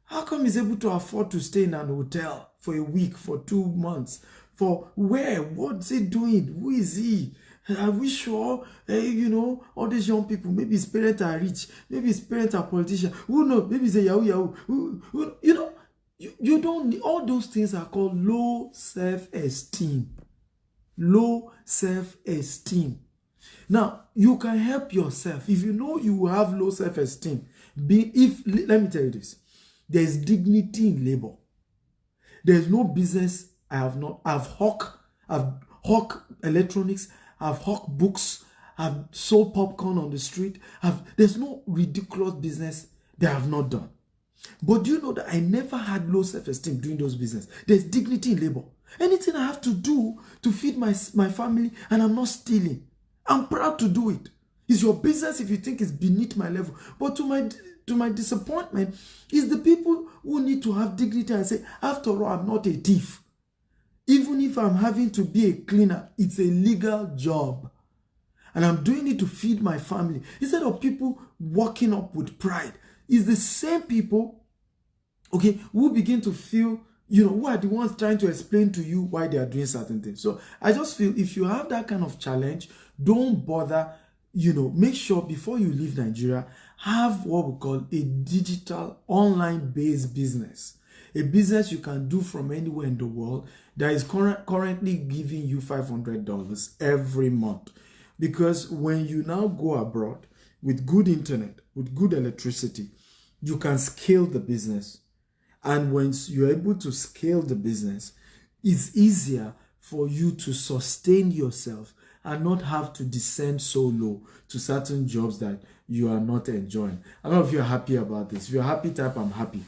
How come he's able to afford to stay in an hotel for a week, for 2 months? For where? What's he doing? Who is he? Are we sure? All these young people, maybe his parents are rich, maybe his parents are politicians. Who knows? Maybe he's a yahoo. You don't need, all those things are called low self-esteem. Low self-esteem. Now, you can help yourself. If you know you have low self-esteem, let me tell you this. There's dignity in labor. There's no business I've hawk electronics, I've hawk books, I've sold popcorn on the street. There's no ridiculous business that I've not done. But do you know that I never had low self-esteem doing those business? There's dignity in labor. Anything I have to do to feed my family and I'm not stealing, I'm proud to do it. It's your business if you think it's beneath my level. But to my disappointment, it's the people who need to have dignity and say, after all, I'm not a thief. Even if I'm having to be a cleaner, it's a legal job. And I'm doing it to feed my family. Instead of people walking up with pride, it's the same people, okay, who begin to feel, who are the ones trying to explain to you why they are doing certain things. So I just feel if you have that kind of challenge, don't bother, make sure before you leave Nigeria, have what we call a digital online-based business. A business you can do from anywhere in the world that is currently giving you $500 every month. Because when you now go abroad with good internet, with good electricity, you can scale the business. And once you're able to scale the business, it's easier for you to sustain yourself and not have to descend so low to certain jobs that you are not enjoying. I don't know if you're happy about this. If you're happy, type I'm happy.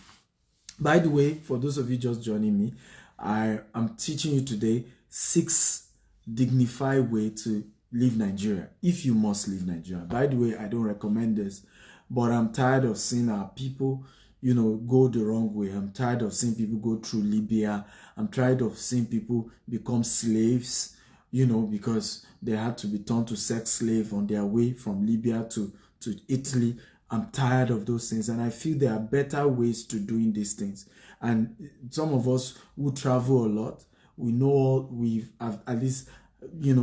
By the way, for those of you just joining me, I am teaching you today 6 dignified ways to leave Nigeria, if you must leave Nigeria. By the way, I don't recommend this, but I'm tired of seeing our people, go the wrong way. I'm tired of seeing people go through Libya. I'm tired of seeing people become slaves, because they had to be turned to sex slave on their way from Libya to Italy. I'm tired of those things, and I feel there are better ways to doing these things. And some of us who travel a lot, we've at least,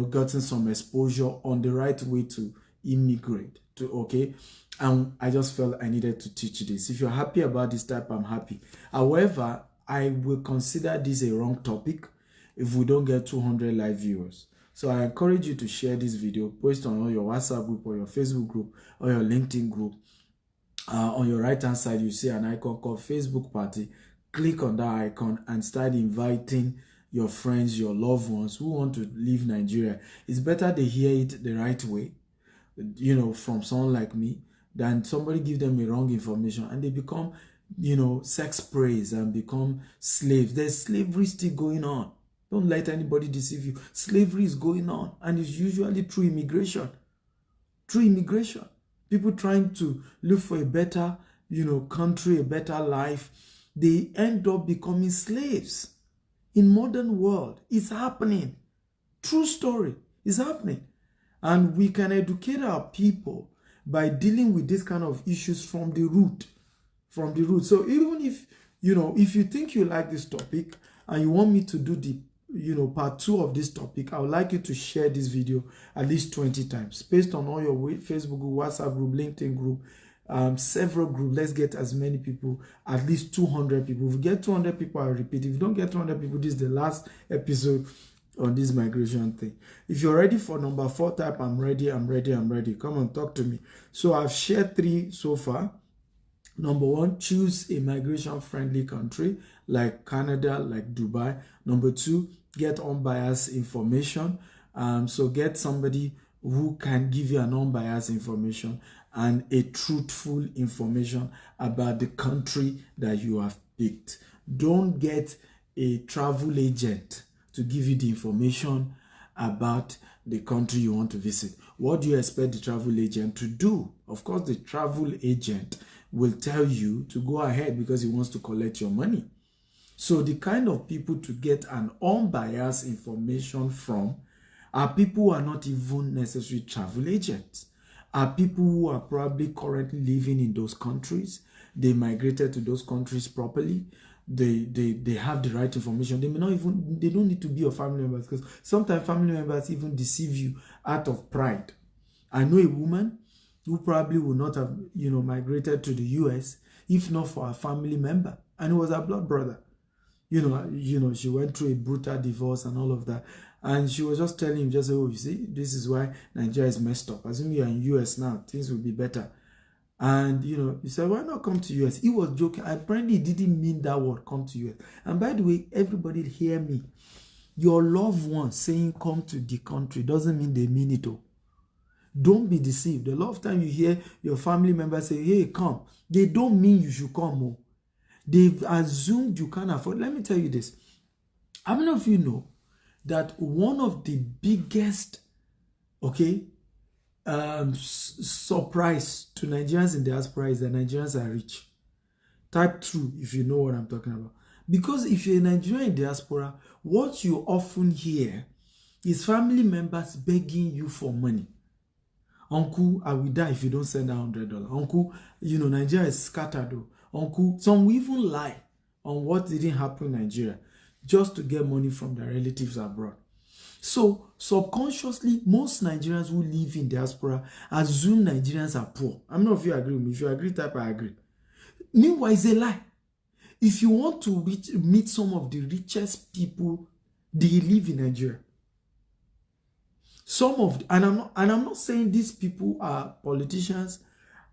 gotten some exposure on the right way to immigrate okay? And I just felt I needed to teach this. If you're happy about this type, I'm happy. However, I will consider this a wrong topic if we don't get 200 live viewers. So I encourage you to share this video, post on your WhatsApp group or your Facebook group or your LinkedIn group. On your right hand side, you see an icon called Facebook Party. Click on that icon and start inviting your friends, your loved ones who want to leave Nigeria. It's better they hear it the right way, from someone like me, than somebody give them a wrong information and they become, sex praise and become slaves. There's slavery still going on. Don't let anybody deceive you. Slavery is going on, and it's usually through immigration. Through immigration. People trying to look for a better, country, a better life. They end up becoming slaves. In modern world, it's happening. True story. It's happening. And we can educate our people by dealing with this kind of issues from the root. From the root. So even if, if you think you like this topic and you want me to do the part 2 of this topic, I would like you to share this video at least 20 times based on all your Facebook group, WhatsApp group, LinkedIn group, several groups. Let's get as many people, at least 200 people. If we get 200 people, I'll repeat. If you don't get 200 people, this is the last episode on this migration thing. If you're ready for number 4, type I'm ready, I'm ready, I'm ready. Come on, talk to me. So I've shared 3 so far. Number 1, choose a migration-friendly country like Canada, like Dubai. Number 2, get unbiased information. So get somebody who can give you an unbiased information and a truthful information about the country that you have picked. Don't get a travel agent to give you the information about the country you want to visit. What do you expect the travel agent to do? Of course, the travel agent will tell you to go ahead because he wants to collect your money. So the kind of people to get an unbiased information from are people who are not even necessarily travel agents, are people who are probably currently living in those countries. They migrated to those countries properly. They have the right information. They may not even, they don't need to be your family members, because sometimes family members even deceive you out of pride. I know a woman who probably would not have, migrated to the US if not for a family member, and it was her blood brother. She went through a brutal divorce and all of that, and she was just telling him, just say, oh, you see, this is why Nigeria is messed up. Assuming you're in US now, things will be better. And he said, why not come to US? He was joking. Apparently he didn't mean that word, come to US. And by the way, everybody hear me. Your loved one saying come to the country doesn't mean they mean it all. Don't be deceived. A lot of time you hear your family members say, hey, come. They don't mean you should come. Oh. They've assumed you can't afford. Let me tell you this. How many of you know that one of the biggest, surprise to Nigerians in diaspora is that Nigerians are rich? Type true if you know what I'm talking about. Because if you're a Nigerian in diaspora, what you often hear is family members begging you for money. Uncle, I will die if you don't send $100. Uncle, Nigeria is scattered though. Uncle, some will even lie on what didn't happen in Nigeria just to get money from their relatives abroad. So subconsciously, most Nigerians who live in diaspora assume Nigerians are poor. I'm not if you agree with me. If you agree, type I agree. Meanwhile, it's a lie. If you want to meet some of the richest people, they live in Nigeria. And I'm not saying these people are politicians.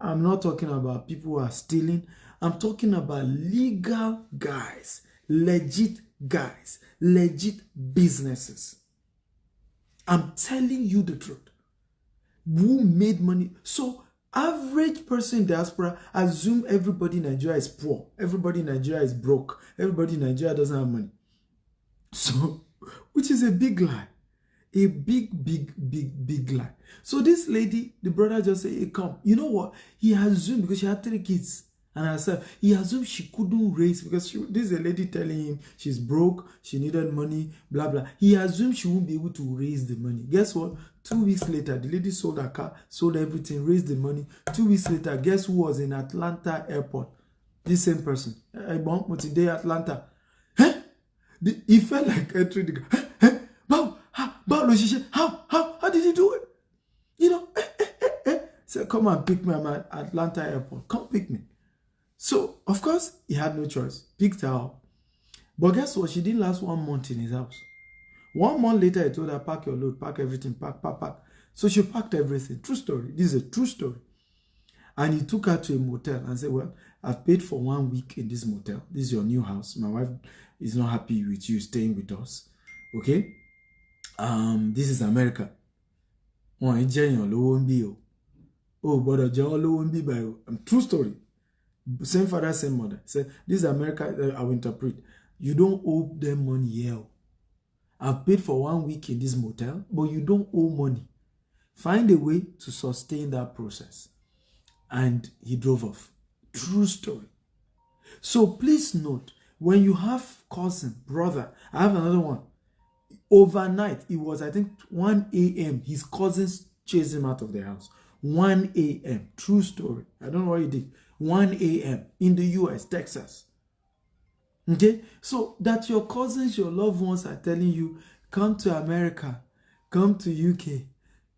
I'm not talking about people who are stealing. I'm talking about legal guys, legit businesses. I'm telling you the truth. Who made money? So average person in diaspora assume everybody in Nigeria is poor. Everybody in Nigeria is broke. Everybody in Nigeria doesn't have money. So, which is a big lie. A big lie. So this lady, the brother just said, hey, come. You know what? He assumed, because she had 3 kids and herself, he assumed she couldn't raise, because this is a lady telling him she's broke, she needed money, blah, blah. He assumed she won't be able to raise the money. Guess what? 2 weeks later, the lady sold her car, sold everything, raised the money. 2 weeks later, guess who was in Atlanta airport? This same person. Hey, bon, what's today Atlanta? Huh? He felt like entering the car. How did he do it? So come and pick me. I'm at Atlanta airport. Come pick me. So, of course, he had no choice. Picked her up. But guess what? She didn't last 1 month in his house. 1 month later, he told her, pack your load, pack everything, pack. So she packed everything. True story. This is a true story. And he took her to a motel and said, well, I've paid for 1 week in this motel. This is your new house. My wife is not happy with you staying with us. Okay? This is America. Oh, but true story. Same father, same mother. Say, this is America. I will interpret. You don't owe them money here. I've paid for 1 week in this motel, but you don't owe money. Find a way to sustain that process. And he drove off. True story. So please note, when you have cousin, brother, I have another one. Overnight, it was, I think, 1 a.m. His cousins chased him out of the house. 1 a.m. True story. I don't know what he did. 1 a.m. in the US, Texas. Okay? So that your cousins, your loved ones are telling you, come to America, come to UK,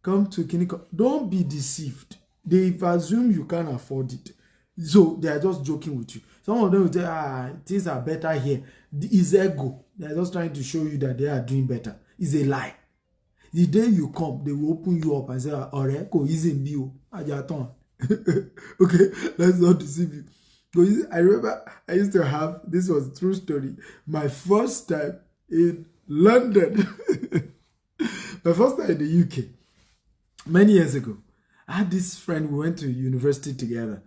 come to Kiniko. Don't be deceived. They've assumed you can't afford it. So they are just joking with you. Some of them will say, things are better here. It's ego. They are just trying to show you that they are doing better. is a lie. The day you come, they will open you up and say, "Alright, go easy in bio, ajaton." Okay, let's not deceive you. Because I remember I used to have, this was a true story, my first time in London, my first time in the UK, many years ago. I had this friend, we went to university together.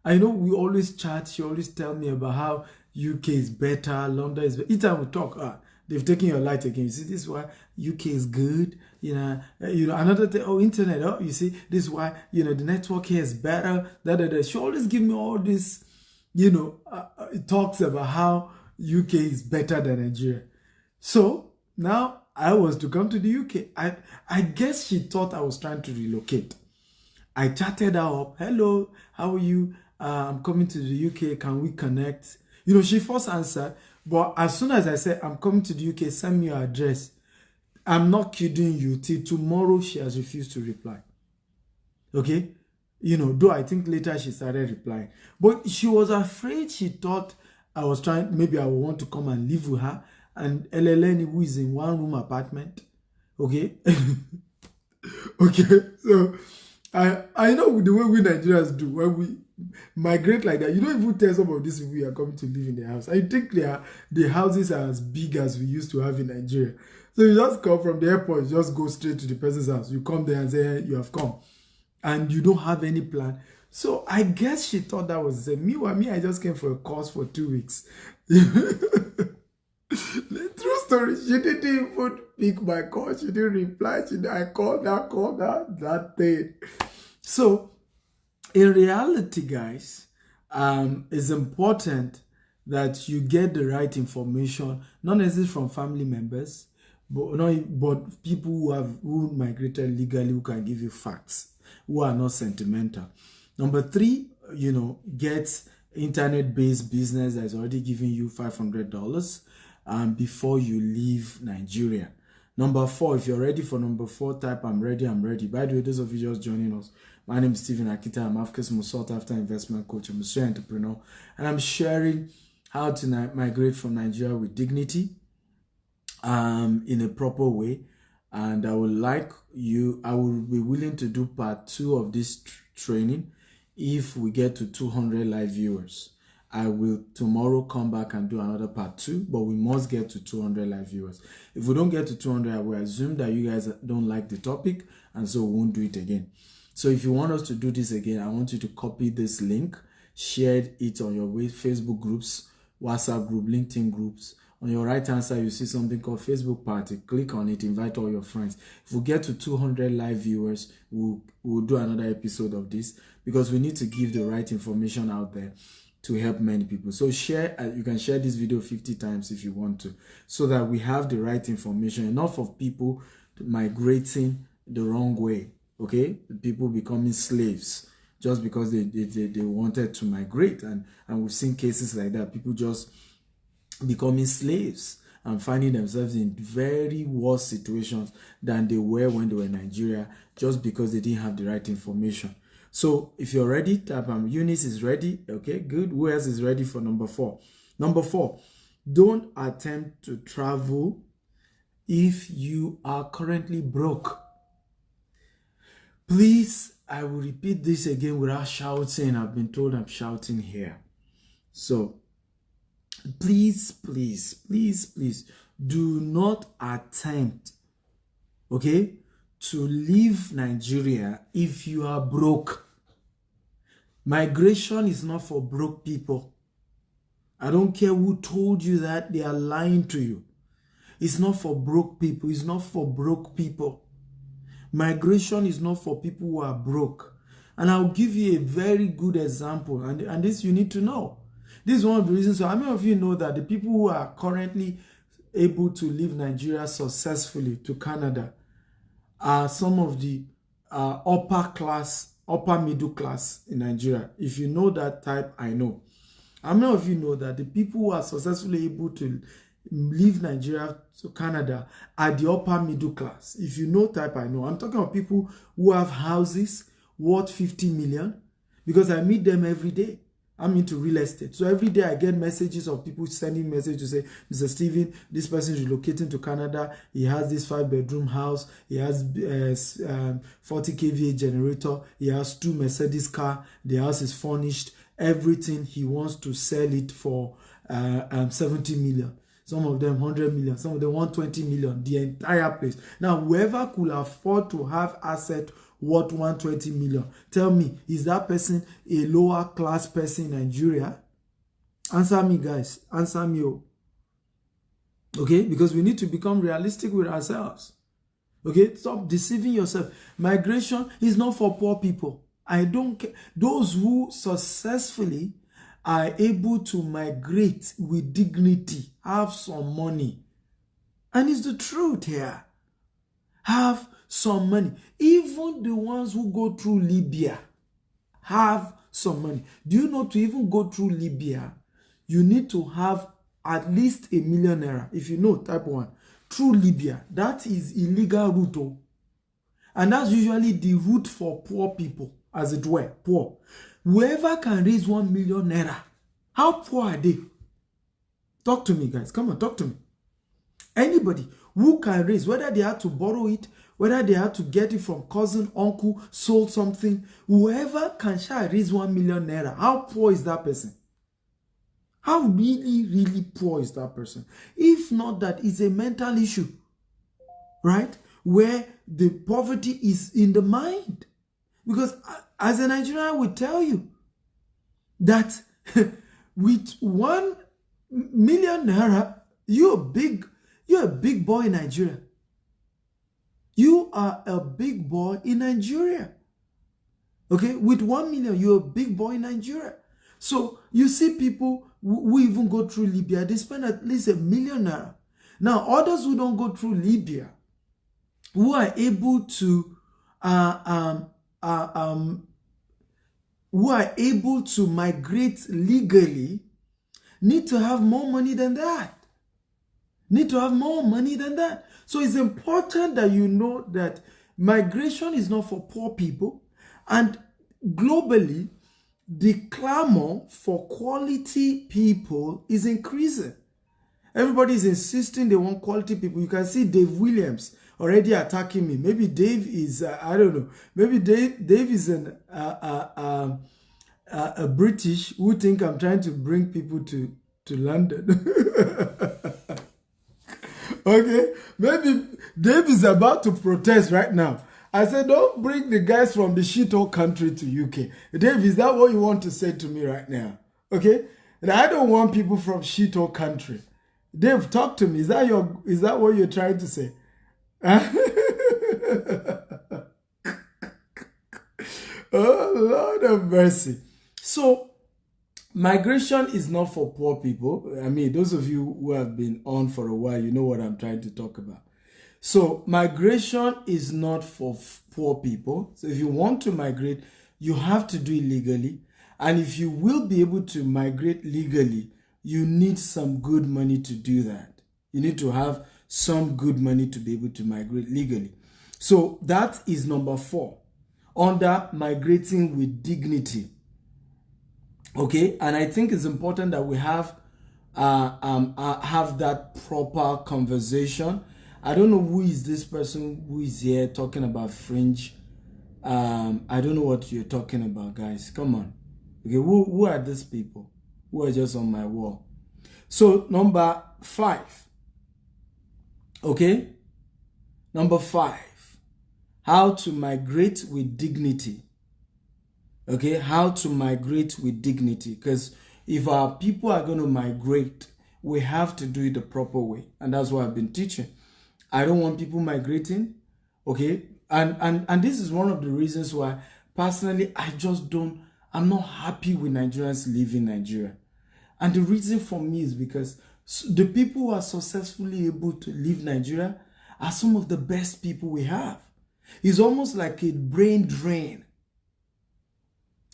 I know we always chat, she always tell me about how UK is better, London is better. Each time we talk, they've taken your light again. You see, this is why UK is good. Another thing, internet. You see, this is why, the network here is better. She always give me all this, it talks about how UK is better than Nigeria. So now I was to come to the UK. I guess she thought I was trying to relocate. I chatted her up. "Hello, how are you? I'm coming to the UK. Can we connect?" She first answered. But as soon as I said, "I'm coming to the UK, send me your address," I'm not kidding you, till tomorrow she has refused to reply. Okay? Though I think later she started replying. But she was afraid. She thought I was maybe I would want to come and live with her. And LLN, who is in one-room apartment. Okay? Okay, so I know the way we Nigerians do when we migrate like that. You don't even tell some of these people we are coming to live in the house. I think the houses are as big as we used to have in Nigeria. So you just come from the airport, you just go straight to the person's house. You come there and say, "Hey, you have come." And you don't have any plan. So I guess she thought that was the same. Me, I just came for a course for 2 weeks. The true story, she didn't even pick my call. She didn't reply. I called that thing. So in reality, guys, it's important that you get the right information, not necessarily from family members, but people who migrated legally, who can give you facts, who are not sentimental. Number 3, get internet-based business that is already giving you $500 before you leave Nigeria. Number 4, if you're ready for number 4, type "I'm ready, I'm ready." By the way, those of you just joining us, my name is Stephen Akita. I'm Africa's most sought after investment coach. I'm a serial entrepreneur, and I'm sharing how to migrate from Nigeria with dignity in a proper way. And I will be willing to do part 2 of this training if we get to 200 live viewers. I will tomorrow come back and do another part 2, but we must get to 200 live viewers. If we don't get to 200, I will assume that you guys don't like the topic, and so we won't do it again. So if you want us to do this again, I want you to copy this link, share it on your Facebook groups, WhatsApp group, LinkedIn groups. On your right hand side, you see something called Facebook Party. Click on it, invite all your friends. If we get to 200 live viewers, we'll do another episode of this, because we need to give the right information out there to help many people. So share, you can share this video 50 times if you want to, so that we have the right information. Enough of people migrating the wrong way, okay? People becoming slaves just because they wanted to migrate. And we've seen cases like that. People just becoming slaves and finding themselves in very worse situations than they were when they were in Nigeria, just because they didn't have the right information. So if you're ready, type Eunice is ready. Okay, good. Who else is ready for number 4? Number 4, don't attempt to travel if you are currently broke. Please, I will repeat this again without shouting. I've been told I'm shouting here. So please, please, please, please do not attempt, okay, to leave Nigeria if you are broke. Migration is not for broke people. I don't care who told you that, they are lying to you. It's not for broke people. It's not for broke people. Migration is not for people who are broke. And I'll give you a very good example. And this you need to know. This is one of the reasons. So how many of you know that the people who are currently able to leave Nigeria successfully to Canada are some of the upper middle class in Nigeria? If you know that type, I know. How many of you know that the people who are successfully able to leave Nigeria to Canada are the upper middle class? If you know type, I know. I'm talking about people who have houses worth 50 million, because I meet them every day. I'm into real estate. So every day I get messages of people sending messages to say, Mr. Steven, this person is relocating to Canada. He has this 5-bedroom house. He has 40 kVA generator. He has 2 Mercedes car. The house is furnished. Everything. He wants to sell it for 70 million. Some of them 100 million. Some of them 120 million. The entire place. Now, whoever could afford to have asset worth 120 million, tell me, is that person a lower class person in Nigeria? Answer me, guys. Answer me. Okay, because we need to become realistic with ourselves. Okay, stop deceiving yourself. Migration is not for poor people. I don't care. Those who successfully are able to migrate with dignity, have some money, and it's the truth here, have some money. Even the ones who go through Libya have some money. Do you know, to even go through Libya, you need to have at least $1 million. If you know, type 1. Through Libya, that is illegal route. And that's usually the route for poor people, as it were, poor. Whoever can raise 1 million naira, how poor are they? Talk to me, guys. Come on, talk to me. Anybody who can raise, whether they had to borrow it, whether they had to get it from cousin, uncle, sold something, whoever can raise 1 million naira, how poor is that person? How really, really poor is that person? If not that, it's a mental issue, right? Where the poverty is in the mind. Because as a Nigerian, I would tell you that with 1 million naira, you're a big boy in Nigeria. You are a big boy in Nigeria. Okay, with 1 million, you're a big boy in Nigeria. So you see people who even go through Libya, they spend at least $1 million naira. Now, others who don't go through Libya, who are able to migrate legally, need to have more money than that. So it's important that you know that migration is not for poor people, and globally, the clamor for quality people is increasing. Everybody is insisting they want quality people. You can see Dave Williams already attacking me. Maybe Dave is, I don't know. Maybe Dave is a British who think I'm trying to bring people to London. Okay, maybe Dave is about to protest right now. I said, don't bring the guys from the shithole country to UK. Dave, is that what you want to say to me right now? Okay, and I don't want people from shithole country. Dave, talk to me. Is that what you're trying to say? Oh, Lord of mercy. So, migration is not for poor people. I mean, those of you who have been on for a while, you know what I'm trying to talk about. So, migration is not for poor people. So, if you want to migrate, you have to do it legally. And if you will be able to migrate legally, you need some good money to do that. You need to have some good money to be able to migrate legally. So, that is number 4, under migrating with dignity. Okay, and I think it's important that we have that proper conversation. I don't know who is this person who is here talking about fringe. I don't know what you're talking about, guys. Come on. Okay, who are these people who are just on my wall? So number 5. Okay, number 5. How to migrate with dignity. Okay, how to migrate with dignity. Because if our people are going to migrate, we have to do it the proper way. And that's what I've been teaching. I don't want people migrating. Okay, and this is one of the reasons why, personally, I'm not happy with Nigerians leaving Nigeria. And the reason for me is because the people who are successfully able to leave Nigeria are some of the best people we have. It's almost like a brain drain.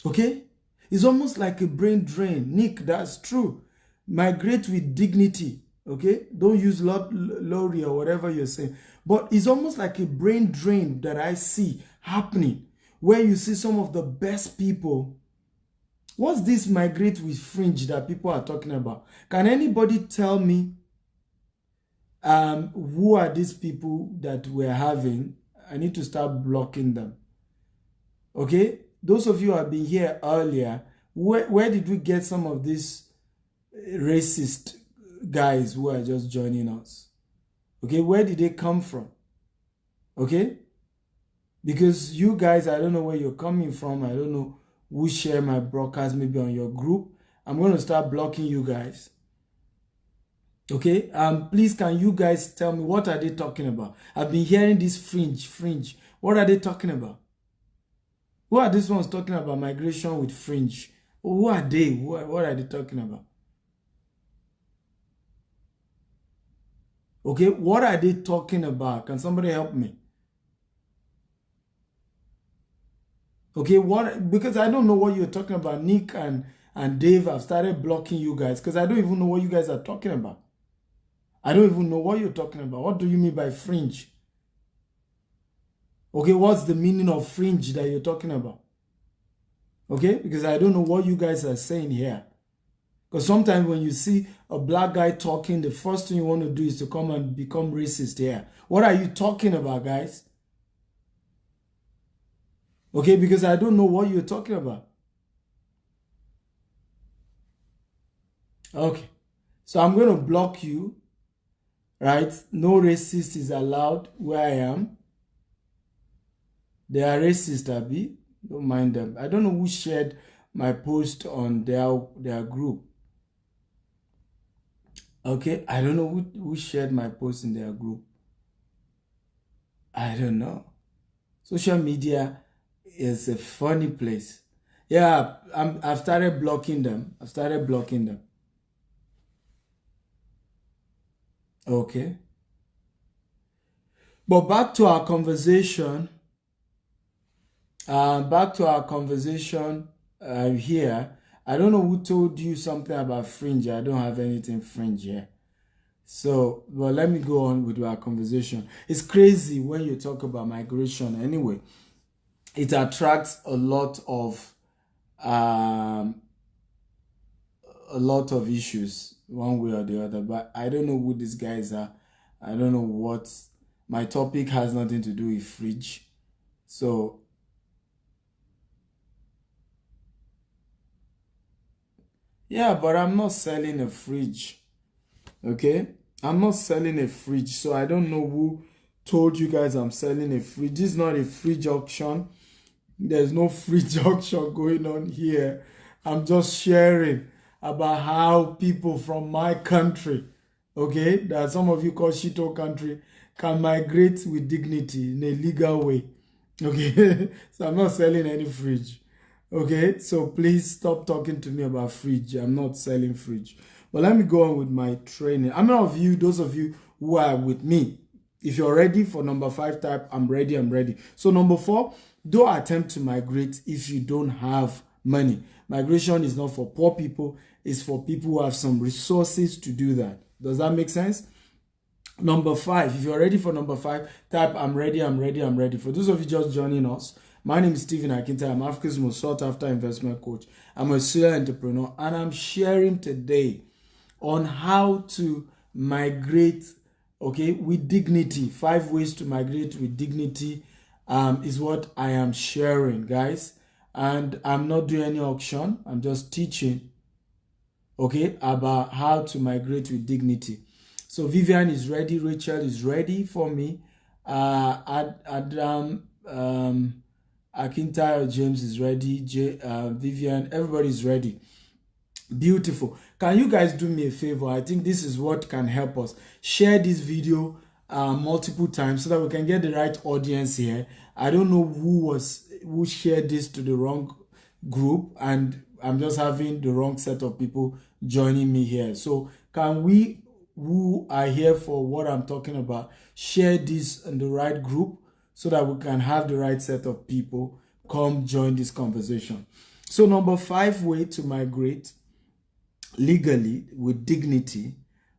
Okay? It's almost like a brain drain. Nick, that's true. Migrate with dignity. Okay? Don't use lorry or whatever you're saying. But it's almost like a brain drain that I see happening, where you see some of the best people What's this migrate with fringe that people are talking about? Can anybody tell me who are these people that we're having? I need to start blocking them. Okay, those of you who have been here earlier, where did we get some of these racist guys who are just joining us? Okay, where did they come from? Okay, because you guys, I don't know where you're coming from. I don't know who share my broadcast maybe on your group. I'm going to start blocking you guys. Okay, please, can you guys tell me what are they talking about? I've been hearing this fringe. What are they talking about? Who are these ones talking about migration with fringe? Who are they? What are they talking about? Okay, what are they talking about? Can somebody help me? Okay, because I don't know what you're talking about. Nick and Dave have started blocking you guys because I don't even know what you guys are talking about. I don't even know what you're talking about. What do you mean by fringe? Okay, what's the meaning of fringe that you're talking about? Okay, because I don't know what you guys are saying here. Because sometimes when you see a black guy talking, the first thing you want to do is to come and become racist here. What are you talking about, guys? Okay, because I don't know what you're talking about. Okay, so I'm going to block you, right? No racist is allowed where I am. They are racist, Abby. Don't mind them. I don't know who shared my post on their group. Okay, I don't know who shared my post in their group. I don't know. Social media is a funny place. Yeah, I've started blocking them. Okay. But back to our conversation. Here. I don't know who told you something about fringe. I don't have anything fringe here. So, well, let me go on with our conversation. It's crazy when you talk about migration anyway. It attracts a lot of issues one way or the other, but I don't know who these guys are. I don't know what my topic has nothing to do with fridge. So yeah, but I'm not selling a fridge. Okay, I'm not selling a fridge, so I don't know who told you guys I'm selling a fridge. This is not a fridge auction. There's no fridge auction going on here. I'm just sharing about how people from my country, okay, that some of you call Shito country, can migrate with dignity in a legal way. Okay, so I'm not selling any fridge. Okay, so please stop talking to me about fridge. I'm not selling fridge. But let me go on with my training. How many of you, those of you who are with me, if you're ready for number 5, type I'm ready. So number 4, don't attempt to migrate if you don't have money. Migration is not for poor people. It's for people who have some resources to do that. Does that make sense? Number 5, if you're ready for number 5, type I'm ready. For those of you just joining us, my name is Stephen Akinta. I'm Africa's most sought after investment coach. I'm a serial entrepreneur, and I'm sharing today on how to migrate, okay, with dignity. 5 ways to migrate with dignity is what I am sharing, guys. And I'm not doing any auction. I'm just teaching, okay, about how to migrate with dignity. So Vivian is ready. Rachel is ready for me. Adam, Akintayo James is ready. Vivian, everybody is ready. Beautiful. Can you guys do me a favor? I think this is what can help us. Share this video multiple times so that we can get the right audience here. I don't know who shared this to the wrong group, and I'm just having the wrong set of people joining me here. So can we, who are here for what I'm talking about, share this in the right group so that we can have the right set of people come join this conversation. So number 5 way to migrate legally with dignity.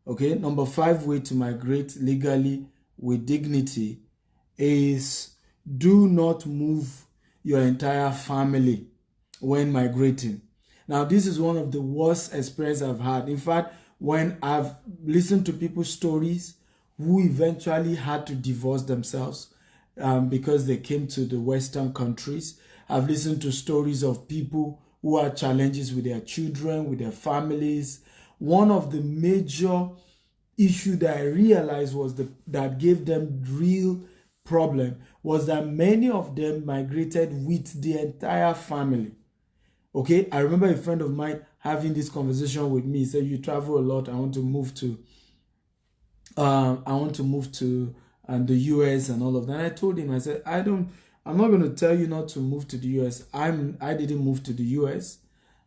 Okay, number 5 way to migrate legally with dignity is do not move your entire family when migrating. Now, this is one of the worst experiences I've had. In fact, when I've listened to people's stories who eventually had to divorce themselves because they came to the Western countries, I've listened to stories of people who had challenges with their children, with their families. One of the major issues that I realized was that gave them real problem was that many of them migrated with the entire family. Okay, I remember a friend of mine having this conversation with me. He said, "You travel a lot. I want to move to the US and all of that." And I told him, I said, I'm not going to tell you not to move to the US. I didn't move to the US.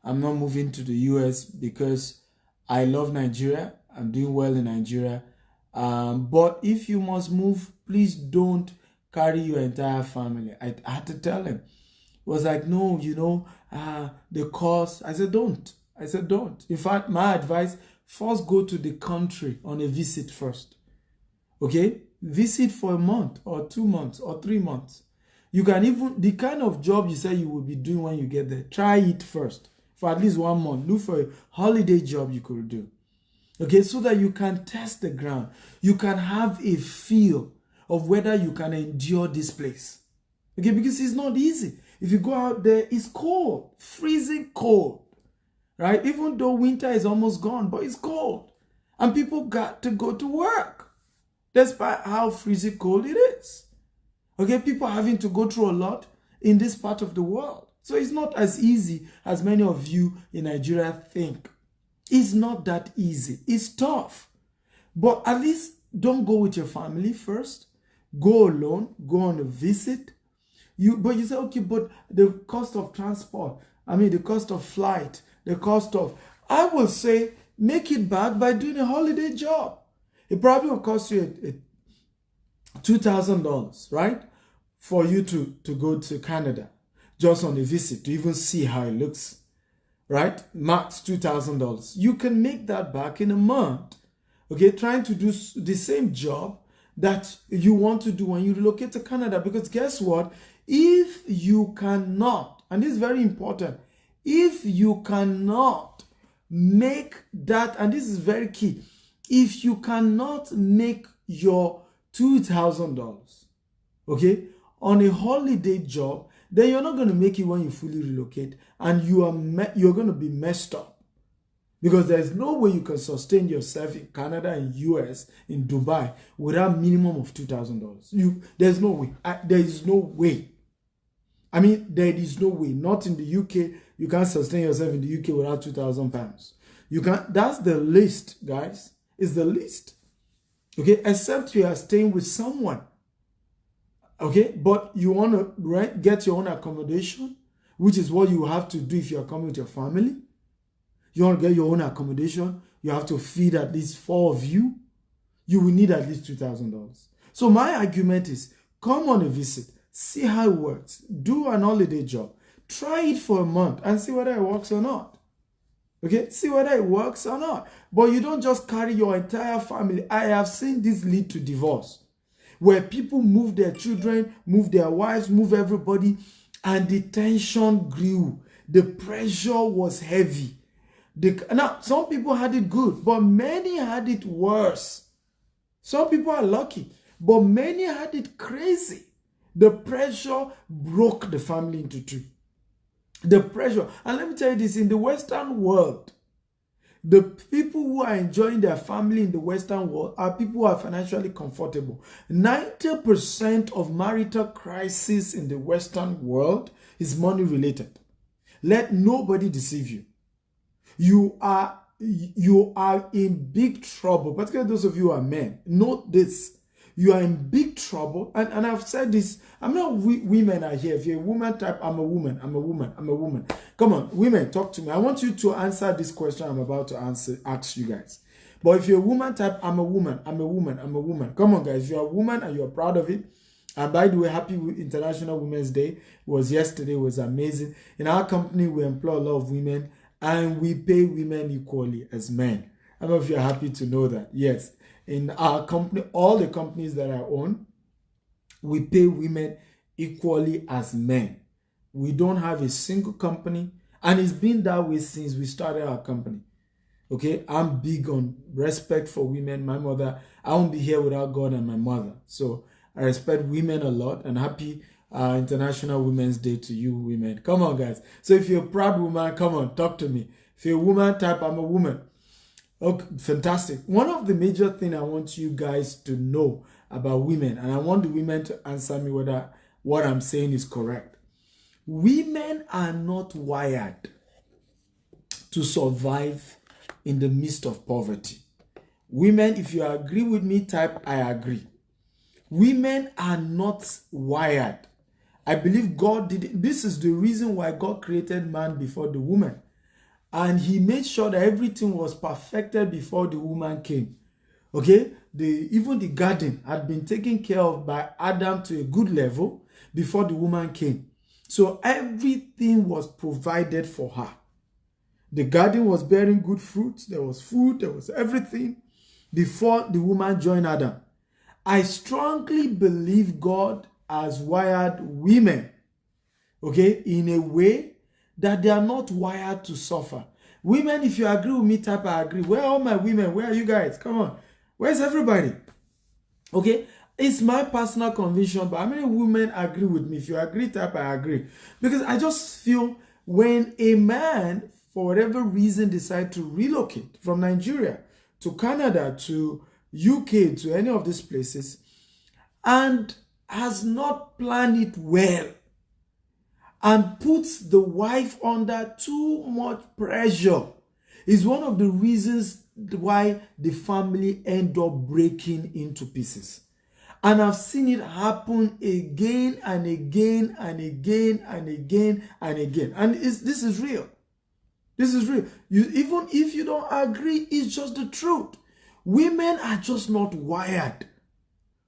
I'm not moving to the US because I love Nigeria. I'm doing well in Nigeria. But if you must move, please don't carry your entire family. I had to tell him. It was like, no, the cost. I said, don't. In fact, my advice, first go to the country on a visit first. Okay? Visit for a month or 2 months or 3 months. You can even, the kind of job you say you will be doing when you get there, try it first for at least 1 month. Look for a holiday job you could do. Okay? So that you can test the ground. You can have a feel of whether you can endure this place. Okay? Because it's not easy. If you go out there, it's cold, freezing cold, right? Even though winter is almost gone, but it's cold. And people got to go to work, despite how freezing cold it is. Okay, people are having to go through a lot in this part of the world. So it's not as easy as many of you in Nigeria think. It's not that easy. It's tough. But at least don't go with your family first. Go alone. Go on a visit. But you say, okay, but the cost of transport, the cost of flight, I will say, make it back by doing a holiday job. It probably will cost you $2,000, right? For you to go to Canada, just on a visit, to even see how it looks, right? Max $2,000. You can make that back in a month, okay? Trying to do the same job that you want to do when you relocate to Canada. Because guess what? If you cannot, and this is very important, if you cannot make that, and this is very key, if you cannot make your $2,000, okay, on a holiday job, then you're not going to make it when you fully relocate, and you're going to be messed up. Because there's no way you can sustain yourself in Canada, in US, in Dubai, without minimum of $2,000. There's no way. There is no way. There is no way. Not in the UK. You can't sustain yourself in the UK without £2,000. You can't. That's the least, guys. It's the least. Okay, except you are staying with someone. Okay, but you want to get your own accommodation, which is what you have to do if you are coming with your family. You want to get your own accommodation. You have to feed at least 4 of you. You will need at least $2,000. So my argument is, come on a visit. See how it works. Do an holiday job. Try it for a month and see whether it works or not. Okay? See whether it works or not. But you don't just carry your entire family. I have seen this lead to divorce, where people move their children, move their wives, move everybody, and the tension grew. The pressure was heavy. Now, some people had it good, but many had it worse. Some people are lucky, but many had it crazy. The pressure broke the family into two. The pressure. And let me tell you this, in the Western world, the people who are enjoying their family in the Western world are people who are financially comfortable. 90% of marital crisis in the Western world is money related. Let nobody deceive you. You are in big trouble, particularly those of you who are men. Note this. You are in big trouble. And I've said this. I'm not women are here. If you're a woman type, I'm a woman. Come on, women, talk to me. I want you to answer this question I'm about to ask you guys. But if you're a woman type, I'm a woman. Come on, guys. If you're a woman and you're proud of it. And by the way, happy International Women's Day. It was yesterday. It was amazing. In our company, we employ a lot of women. And we pay women equally as men. I don't know if you're happy to know that. Yes. In our company, all the companies that I own, we pay women equally as men. We don't have a single company, And it's been that way since we started our company. Okay, I'm big on respect for women. My mother, I won't be here without God and my mother. So I respect women a lot, and happy International Women's Day to you women. Come on, guys. So if you're a proud woman, come on, talk to me. If you're a woman, type I'm a woman. Okay, fantastic. One of the major things I want you guys to know about women, and I want the women to answer me whether what I'm saying is correct. Women are not wired to survive in the midst of poverty. Women, if you agree with me, type I agree. Women are not wired. I believe God did it. This is the reason why God created man before the woman. And he made sure that everything was perfected before the woman came. Okay? Even the garden had been taken care of by Adam to a good level before the woman came. So everything was provided for her. The garden was bearing good fruit. There was food. There was everything before the woman joined Adam. I strongly believe God has wired women, okay, in a way that they are not wired to suffer. Women, if you agree with me, type I agree. Where are all my women? Where are you guys? Come on. Where's everybody? Okay, it's my personal conviction, but how many women agree with me? If you agree, type I agree. Because I just feel when a man, for whatever reason, decide to relocate from Nigeria to Canada to UK to any of these places and has not planned it well and puts the wife under too much pressure is one of the reasons why the family end up breaking into pieces. And I've seen it happen again and again and again and again and again. And this is real. This is real. Even if you don't agree, it's just the truth. Women are just not wired.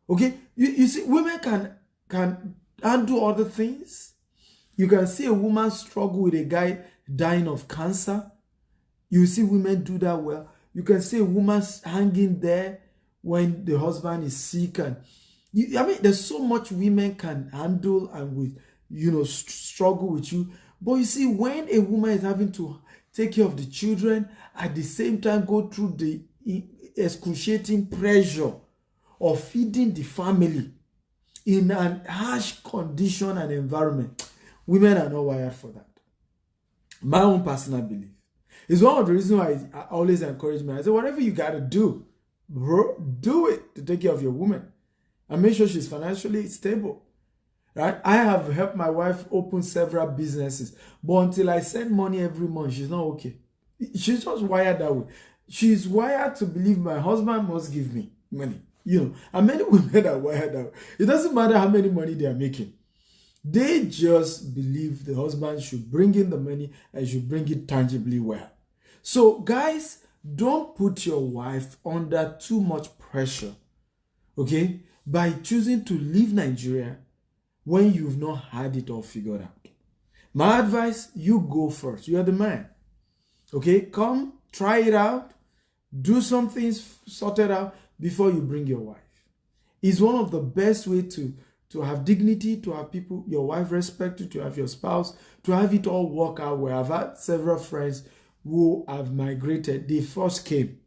Okay? You see, women can handle other things. You can see a woman struggle with a guy dying of cancer. You see women do that well. You can see a woman hanging there when the husband is sick. And I mean, there's so much women can handle and with, struggle with you. But you see, when a woman is having to take care of the children, at the same time go through the excruciating pressure of feeding the family in an harsh condition and environment, women are not wired for that. My own personal belief. It's one of the reasons why I always encourage me. I say, whatever you got to do, bro, do it to take care of your woman and make sure she's financially stable. Right? I have helped my wife open several businesses, but until I send money every month, she's not okay. She's just wired that way. She's wired to believe my husband must give me money. And many women are wired that way. It doesn't matter how many money they are making. They just believe the husband should bring in the money and should bring it tangibly well. So guys, don't put your wife under too much pressure, okay, by choosing to leave Nigeria when you've not had it all figured out. My advice, you go first. You're the man. Okay, come, try it out, do some things, sort it out before you bring your wife. It's one of the best ways to have dignity, to have people, your wife respect you, to have your spouse, to have it all work out well. I've had several friends who have migrated. They first came.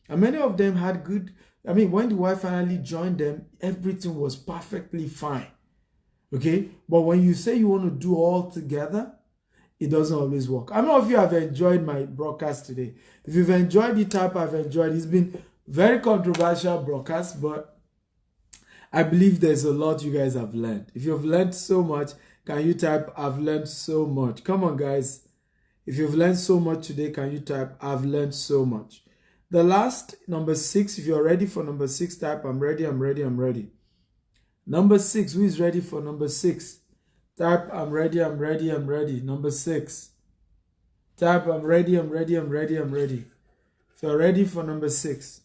And many of them had good, when the wife finally joined them, everything was perfectly fine. Okay? But when you say you want to do all together, it doesn't always work. I don't know if you have enjoyed my broadcast today. If you've enjoyed the type I've enjoyed, it's been very controversial broadcast, but I believe there's a lot you guys have learned. If you've learned so much, can you type, I've learned so much? Come on, guys. If you've learned so much today, can you type, I've learned so much? The last, number 6, if you're ready for number 6, type, I'm ready, I'm ready, I'm ready. Number 6, who is ready for number 6? Type, I'm ready, I'm ready, I'm ready. Number 6. Type, I'm ready, I'm ready, I'm ready, I'm ready. If you're ready for number 6.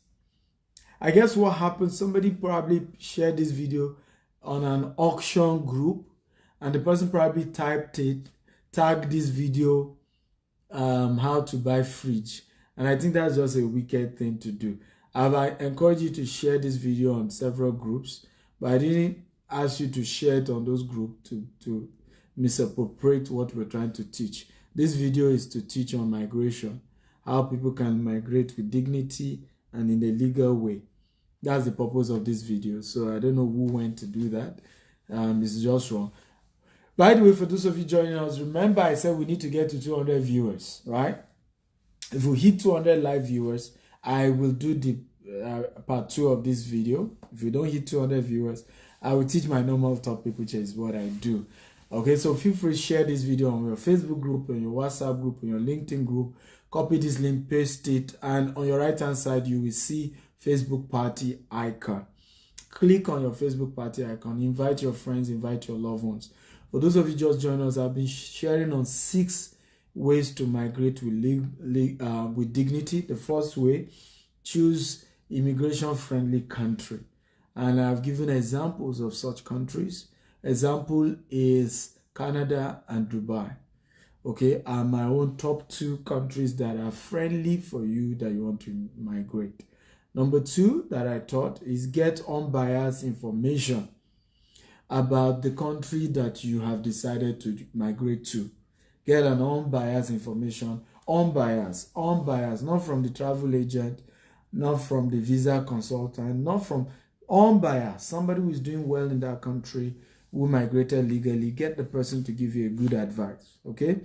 I guess what happened, somebody probably shared this video on an auction group, and the person probably tagged this video, how to buy fridge. And I think that's just a wicked thing to do. I encourage you to share this video on several groups, but I didn't ask you to share it on those groups to misappropriate what we're trying to teach. This video is to teach on migration, how people can migrate with dignity and in a legal way. That's the purpose of this video. So I don't know who went to do that. It's just wrong. By the way, for those of you joining us, remember I said we need to get to 200 viewers, right? If we hit 200 live viewers, I will do the part 2 of this video. If we don't hit 200 viewers, I will teach my normal topic, which is what I do. Okay, so feel free to share this video on your Facebook group, on your WhatsApp group, on your LinkedIn group. Copy this link, paste it, and on your right hand side, you will see Facebook party icon. Click on your Facebook party icon, invite your friends, invite your loved ones. For those of you just joined us, I've been sharing on 6 ways to migrate with dignity. The first way, choose immigration-friendly country. And I've given examples of such countries. Example is Canada and Dubai. Okay, are my own top 2 countries that are friendly for you that you want to migrate. Number 2 that I taught is get unbiased information about the country that you have decided to migrate to. Get an unbiased information, unbiased, not from the travel agent, not from the visa consultant, not from unbiased, somebody who is doing well in that country, who migrated legally. Get the person to give you a good advice, okay?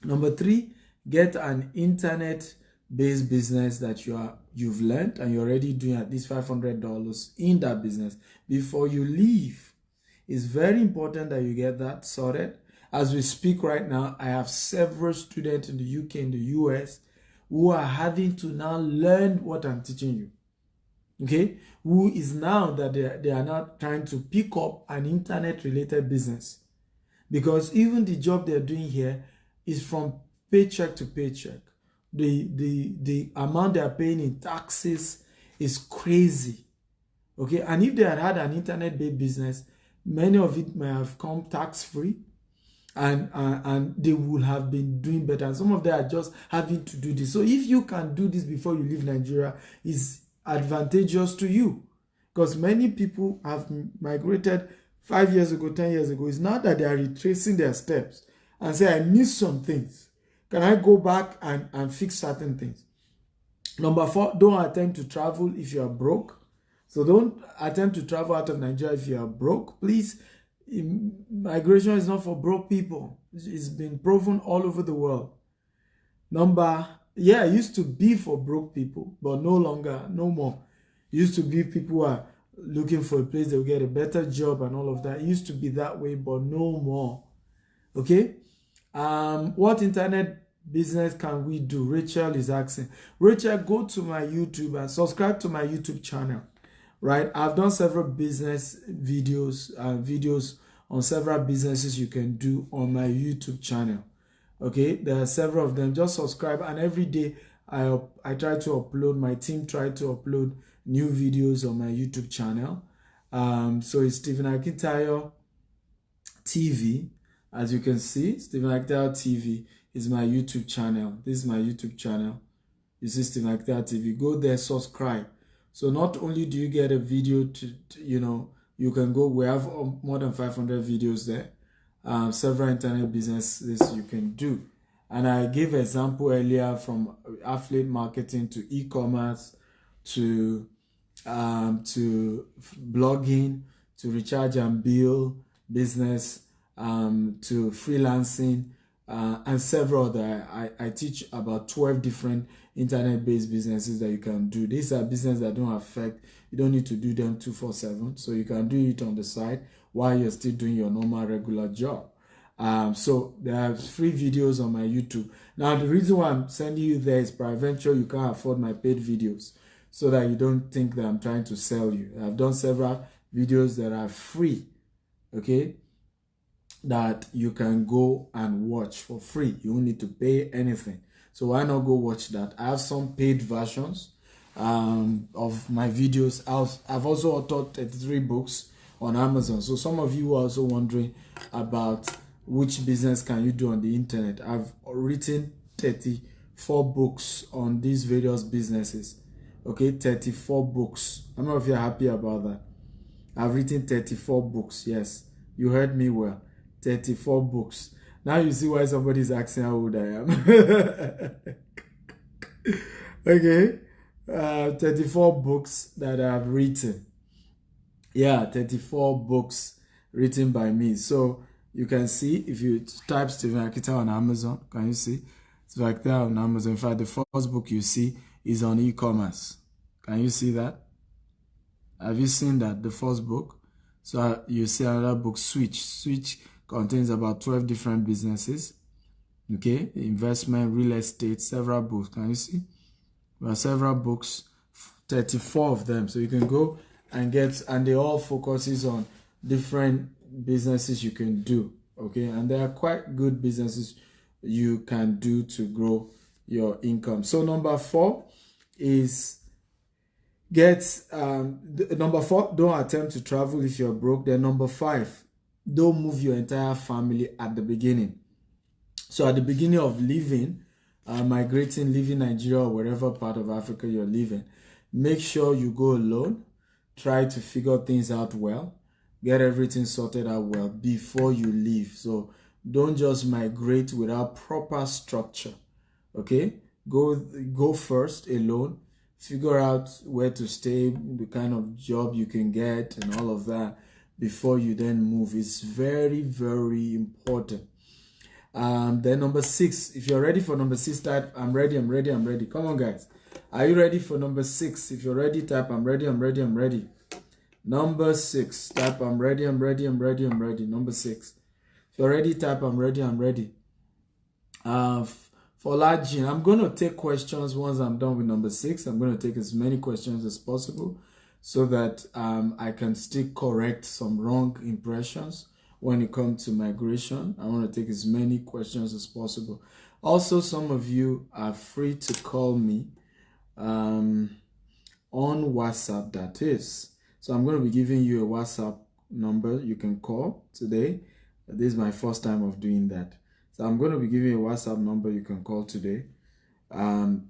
Number 3, get an internet-based business that you've learned and you're already doing at least $500 in that business before you leave. It's very important that you get that sorted. As we speak right now, I have several students in the UK and the US who are having to now learn what I'm teaching you. Okay, who is now that they are now trying to pick up an internet-related business, because even the job they're doing here is from paycheck to paycheck. The amount they are paying in taxes is crazy. Okay, and if they had an internet-based business, many of it may have come tax-free, and they would have been doing better. And some of them are just having to do this. So if you can do this before you leave Nigeria, is advantageous to you, because many people have migrated 5 years ago, 10 years ago. It's not that they are retracing their steps and say, I missed some things. Can I go back and fix certain things? Number 4, don't attempt to travel if you are broke. So don't attempt to travel out of Nigeria if you are broke. Please, migration is not for broke people. It's been proven all over the world. It used to be for broke people, but no longer, no more. It used to be people who are looking for a place they'll get a better job and all of that. It used to be that way, but no more. Okay? What internet business can we do? Rachel is asking. Rachel, go to my YouTube and subscribe to my YouTube channel. Right? I've done several business videos on several businesses you can do on my YouTube channel. Okay, there are several of them. Just subscribe, and every day I try to upload, my team try to upload new videos on my YouTube channel. So it's Stephen Akintayo TV. As you can see, Stephen Akintayo TV is my YouTube channel. This is my YouTube channel. You see Stephen Akintayo TV. Go there, subscribe. So not only do you get a video you can go, we have more than 500 videos there. Several internet businesses you can do, and I gave an example earlier from affiliate marketing to e-commerce to blogging to recharge and bill business to freelancing and several other. I teach about 12 different internet-based businesses that you can do. These are businesses that don't affect, you don't need to do them 24/7, so you can do it on the side while you're still doing your normal regular job. So there are free videos on my YouTube. Now the reason why I'm sending you there is peradventure you can't afford my paid videos, so that you don't think that I'm trying to sell you. I've done several videos that are free, okay, that you can go and watch for free. You don't need to pay anything. So why not go watch that? I have some paid versions of my videos. I've also authored 33 books on Amazon. So some of you are also wondering about which business can you do on the internet. I've written 34 books on these various businesses. Okay, 34 books. How many of you are happy about that? I've written 34 books. Yes, you heard me well. 34 books. Now you see why somebody's asking how old I am. Okay. 34 books that I've written. Yeah, 34 books written by me. So you can see if you type Stephen Akita on Amazon, can you see? It's like that on Amazon. In fact, the first book you see is on e-commerce. Can you see that? Have you seen that? The first book? So you see another book, Switch. Switch contains about 12 different businesses. Okay, investment, real estate, several books. Can you see? There are several books, 34 of them. So you can go and get, and they all focuses on different businesses you can do. Okay, and they are quite good businesses you can do to grow your income. So number 4 is number 4, don't attempt to travel if you're broke. Then number 5, don't move your entire family at the beginning. So at the beginning of living, migrating, leaving Nigeria or wherever part of Africa you're living, make sure you go alone. Try to figure things out well. Get everything sorted out well before you leave. So don't just migrate without proper structure. Okay? Go first alone. Figure out where to stay, the kind of job you can get and all of that before you then move. It's very, very important. Then number 6, if you're ready for number 6, type I'm ready, I'm ready, I'm ready. Come on, guys. Are you ready for number 6? If you're ready, type I'm ready, I'm ready, I'm ready. Number 6, type I'm ready, I'm ready, I'm ready, I'm ready. Number 6. If you're ready, type I'm ready, I'm ready. For Lajin, I'm going to take questions once I'm done with number 6. I'm going to take as many questions as possible so that I can still correct some wrong impressions when it comes to migration. I want to take as many questions as possible. Also, some of you are free to call me on WhatsApp, that is. So I'm going to be giving you a WhatsApp number you can call today. This is my first time of doing that. So I'm going to be giving you a WhatsApp number you can call today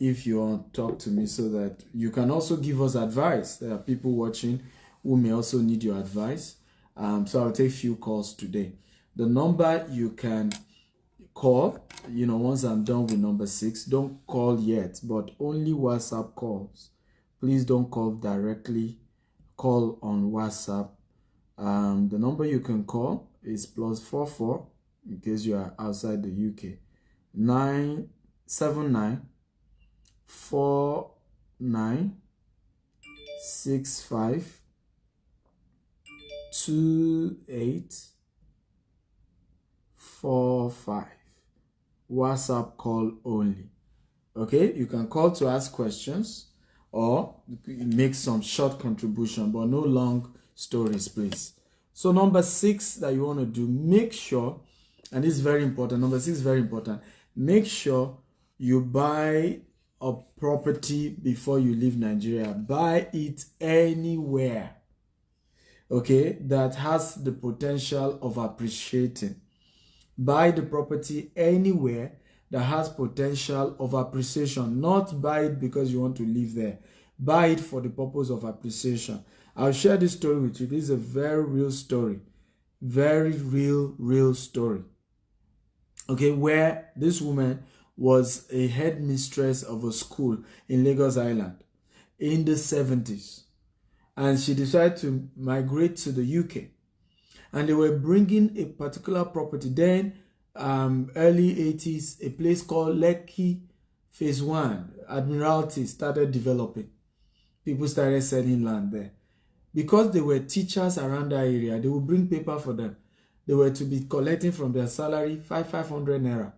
if you want to talk to me, so that you can also give us advice. There are people watching who may also need your advice. So I'll take few calls today. The number you can call, once I'm done with number 6, don't call yet, but only WhatsApp calls. Please don't call directly. Call on WhatsApp. The number you can call is +44 in case you are outside the UK. 979 49 65 2845. WhatsApp call only. Okay, you can call to ask questions or make some short contribution, but no long stories, please. So number 6 that you want to do, make sure, and this is very important, number 6 is very important, make sure you buy a property before you leave Nigeria. Buy it anywhere, okay, that has the potential of appreciating. Buy the property anywhere that has potential of appreciation. Not buy it because you want to live there. Buy it for the purpose of appreciation. I'll share this story with you. This is a very real story. Very real story. Okay, where this woman was a headmistress of a school in Lagos Island in the 70s. And she decided to migrate to the UK. And they were bringing a particular property. Then, early 80s, a place called Lekki Phase 1, Admiralty, started developing. People started selling land there. Because they were teachers around that area, they would bring paper for them. They were to be collecting from their salary 500 naira,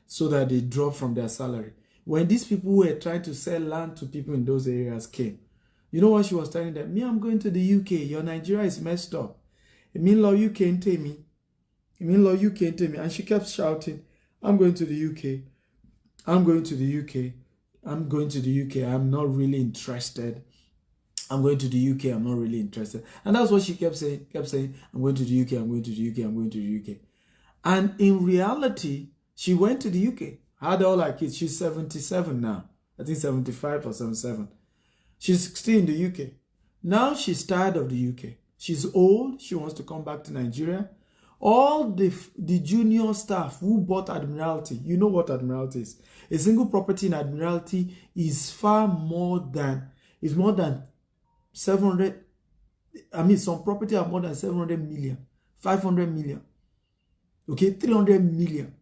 so that they drop from their salary. When these people who were trying to sell land to people in those areas came, you know what she was telling them? Me, I'm going to the UK. Your Nigeria is messed up. It mean law you can't take me. It mean law you can't take me. And she kept shouting, I'm going to the UK. I'm going to the UK. I'm going to the UK. I'm not really interested. I'm going to the UK. I'm not really interested. And that's what she kept saying. I'm going to the UK. I'm going to the UK. I'm going to the UK. And in reality, she went to the UK. Had all her kids. She's 77 now. I think 75 or 77. She's still in the UK. Now she's tired of the UK. She's old. She wants to come back to Nigeria. all the junior staff who bought Admiralty, you know what Admiralty is. A single property in Admiralty is more than 700. I mean, some property are more than 700 million, 500 million, okay, 300 million.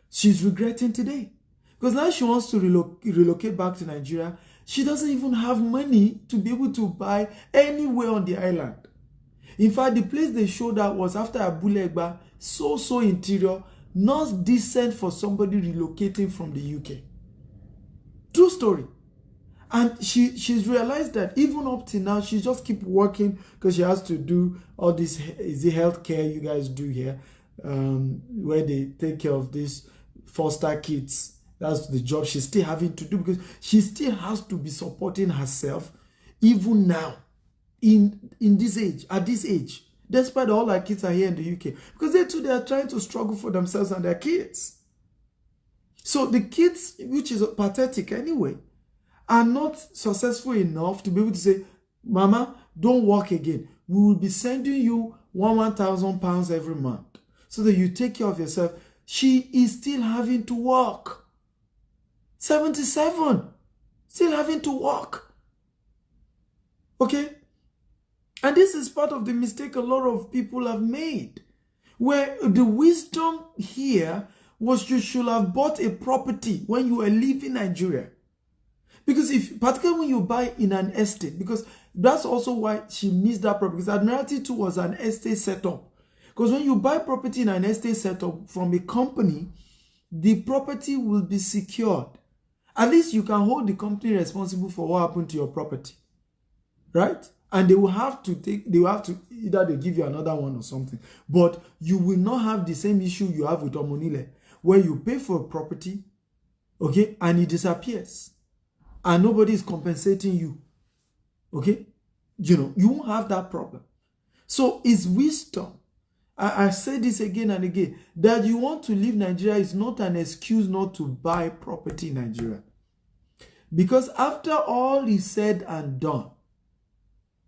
She's regretting today because now she wants to relocate back to Nigeria. She doesn't even have money to be able to buy anywhere on the island. In fact, the place they showed her was after Abulegba, so interior, not decent for somebody relocating from the UK. True story. And she's realized that even up till now, she just keep working because she has to do all this, is the healthcare you guys do here, where they take care of these foster kids. That's the job she's still having to do because she still has to be supporting herself even now in this age, at this age, despite all her kids are here in the UK. Because they are trying to struggle for themselves and their kids. So the kids, which is pathetic anyway, are not successful enough to be able to say, Mama, don't work again. We will be sending you £1,000 every month so that you take care of yourself. She is still having to work. 77, still having to work. Okay? And this is part of the mistake a lot of people have made, where the wisdom here was you should have bought a property when you were leaving Nigeria. Because particularly when you buy in an estate, because that's also why she missed that property. Because Admiralty 2 was an estate setup. Because when you buy property in an estate setup from a company, the property will be secured. At least you can hold the company responsible for what happened to your property. Right? And they will have to either they give you another one or something. But you will not have the same issue you have with Omonile, where you pay for a property, okay, and it disappears. And nobody is compensating you. Okay? You won't have that problem. So it's wisdom. I say this again and again, that you want to leave Nigeria is not an excuse not to buy property in Nigeria. Because after all is said and done,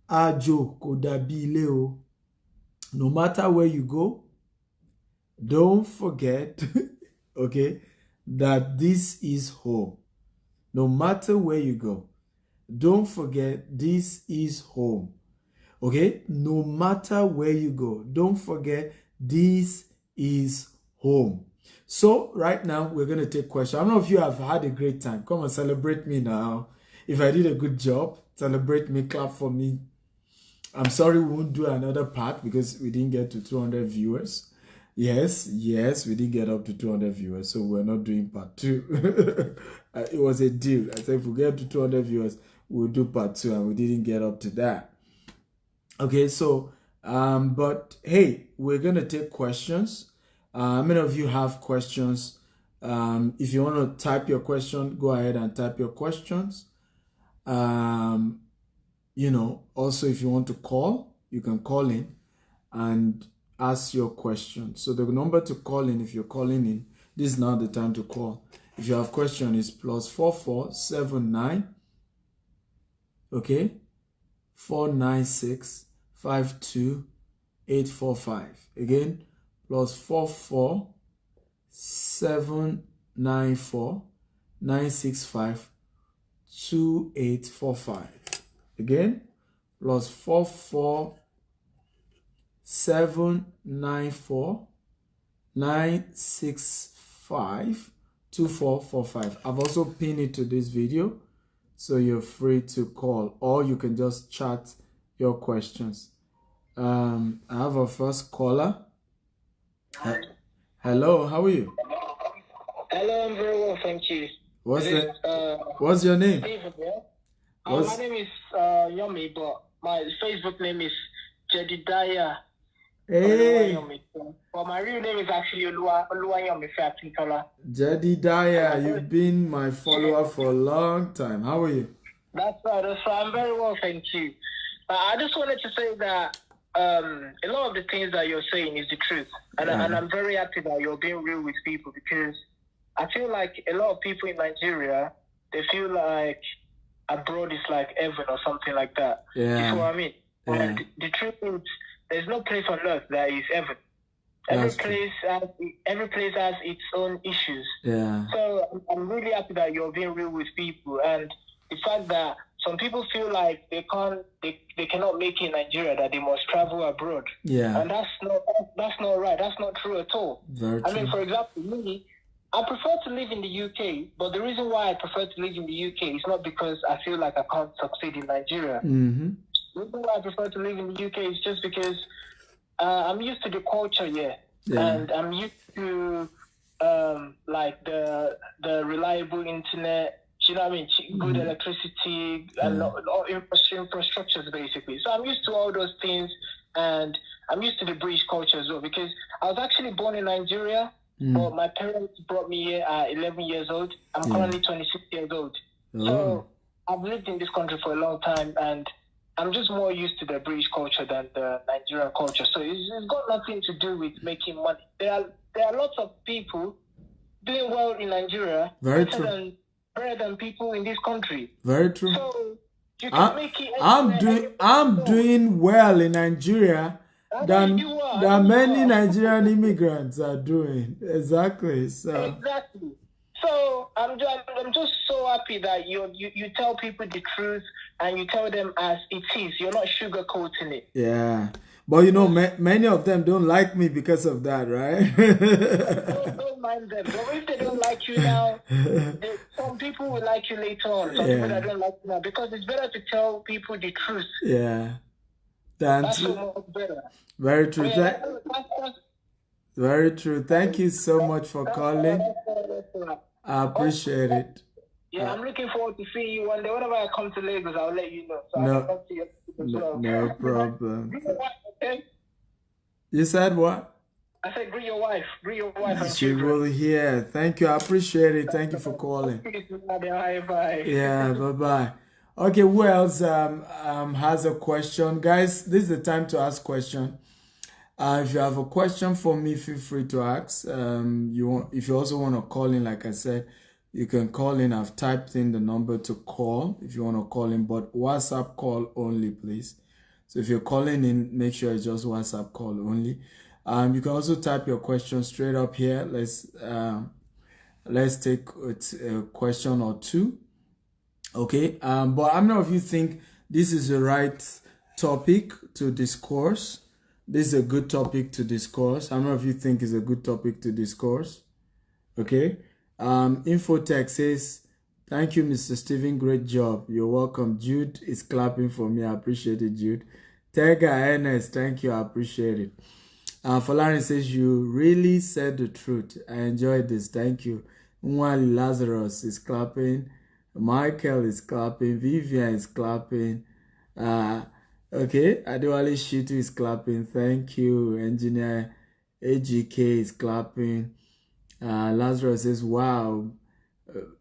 Ajo kodabi leo. No matter where you go, don't forget, okay, that this is home. No matter where you go, don't forget this is home. Okay? No matter where you go, don't forget this is home. So right now, we're going to take questions. I don't know if you have had a great time. Come and celebrate me now. If I did a good job, celebrate me, clap for me. I'm sorry we won't do another part because we didn't get to 200 viewers. Yes, we didn't get up to 200 viewers, so we're not doing part 2. It was a deal. I said if we get to 200 viewers, we'll do part 2, and we didn't get up to that. Okay, so, but hey, we're going to take questions. How many of you have questions? If you want to type your question, go ahead and type your questions. Also, if you want to call, you can call in and ask your question. So the number to call in, if you're calling in, this is now the time to call. If you have question, is +4479, okay, 496 52845. Again, +44 794 965 2845. Again, +44 794 965 2445. I've also pinned it to this video, so you're free to call, or you can just chat your questions. I have our first caller. Hello, how are you? Hello, I'm very well, thank you. What's your name? Steven, yeah? My name is Yomi, but my Facebook name is Jedidiah. Hey. But my real name is actually Oluwayomi Fatintola. Jedidiah, you've been my follower for a long time. How are you? That's right. I'm very well, thank you. I just wanted to say that a lot of the things that you're saying is the truth. And I'm very happy that you're being real with people, because I feel like a lot of people in Nigeria, they feel like abroad is like heaven or something like that. Yeah. You know what I mean? Yeah. And the truth is, there's no place on earth that is heaven. Every place has its own issues. Yeah. So I'm really happy that you're being real with people, and the fact that some people feel like they cannot make it in Nigeria, that they must travel abroad. Yeah. And that's not right. That's not true at all. Very true. I mean, for example, me, I prefer to live in the UK, but the reason why I prefer to live in the UK is not because I feel like I can't succeed in Nigeria. Mm-hmm. The reason why I prefer to live in the UK is just because I'm used to the culture here, and I'm used to like the reliable internet. You know what I mean? Good electricity and all infrastructures, basically. So I'm used to all those things, and I'm used to the British culture as well, because I was actually born in Nigeria, but my parents brought me here at 11 years old. I'm currently 26 years old. So I've lived in this country for a long time, and I'm just more used to the British culture than the Nigerian culture. So it's got nothing to do with making money. There are lots of people doing well in Nigeria. Very true. Better than people in this country. Very true. So you can make it. I'm doing well in Nigeria than many Nigerian immigrants are doing. Exactly. So I'm just so happy that you tell people the truth and you tell them as it is. You're not sugarcoating it. Yeah. But you know, many of them don't like me because of that, right? Don't mind them. But if they don't like you now, some people will like you later on. Some people that don't like you now, because it's better to tell people the truth. Yeah. That's so much better. Very true. Very true. Thank you so much for calling. I appreciate it. Yeah, I'm looking forward to seeing you one day. Whenever I come to Lagos, I'll let you know. So I can come to you as well. No problem. Okay? You said what? I said greet your wife. Greet your wife and she children. will hear. Thank you. I appreciate it. Thank you for calling. Bye. Yeah, bye-bye. Okay, who else has a question? Guys, this is the time to ask question. If you have a question for me, feel free to ask. If you also want to call in, like I said, you can call in. I've typed in the number to call if you want to call in, but WhatsApp call only, please. So if you're calling in, make sure it's just WhatsApp call only. You can also type your question straight up here. Let's take a question or two. Okay. But how many of you think this is the right topic to discourse? This is a good topic to discourse. How many of you think it's a good topic to discourse? Okay. Infotech says, thank you, Mr. Steven. Great job. You're welcome. Jude is clapping for me. I appreciate it, Jude. Tega Ernest, thank you. I appreciate it. Falani says, you really said the truth. I enjoyed this. Thank you. Nwali Lazarus is clapping. Michael is clapping. Vivian is clapping. Okay. Adewale Shitu is clapping. Thank you. Engineer AGK is clapping. Lazarus says, wow,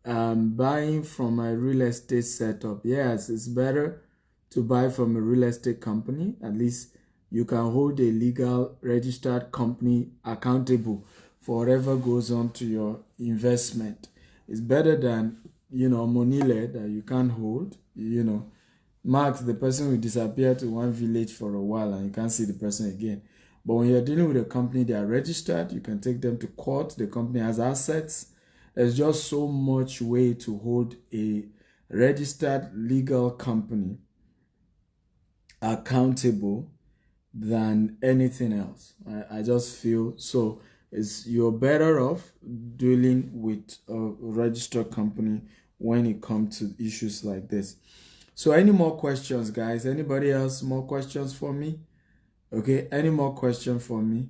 buying from a real estate setup. Yes, it's better to buy from a real estate company. At least you can hold a legal registered company accountable for whatever goes on to your investment. It's better than, monile that you can't hold. Max, the person will disappear to one village for a while and you can't see the person again. But when you're dealing with a company, they are registered. You can take them to court. The company has assets. There's just so much way to hold a registered legal company accountable than anything else. I just feel so. You're better off dealing with a registered company when it comes to issues like this. So any more questions, guys? Anybody else more questions for me? Okay, any more question for me?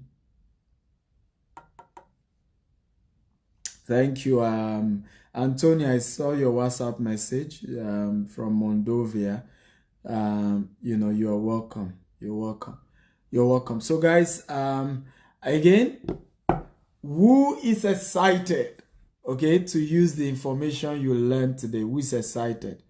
Thank you. Antonia, I saw your WhatsApp message from Moldova. You're welcome. You're welcome. You're welcome. So guys, again, who is excited, okay, to use the information you learned today? Who is excited?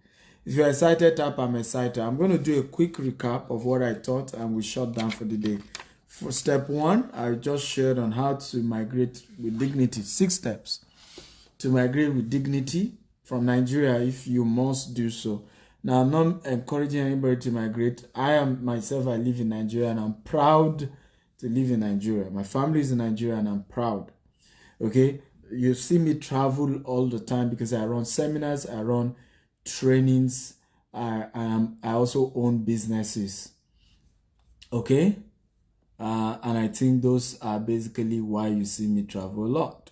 If you're excited, tap I'm excited. I'm going to do a quick recap of what I taught and we shut down for the day. For step 1, I just shared on how to migrate with dignity. 6 steps to migrate with dignity from Nigeria if you must do so. Now, I'm not encouraging anybody to migrate. I live in Nigeria and I'm proud to live in Nigeria. My family is in Nigeria and I'm proud. Okay, you see me travel all the time because I run seminars, I run trainings, I also own businesses. Okay, and I think those are basically why you see me travel a lot.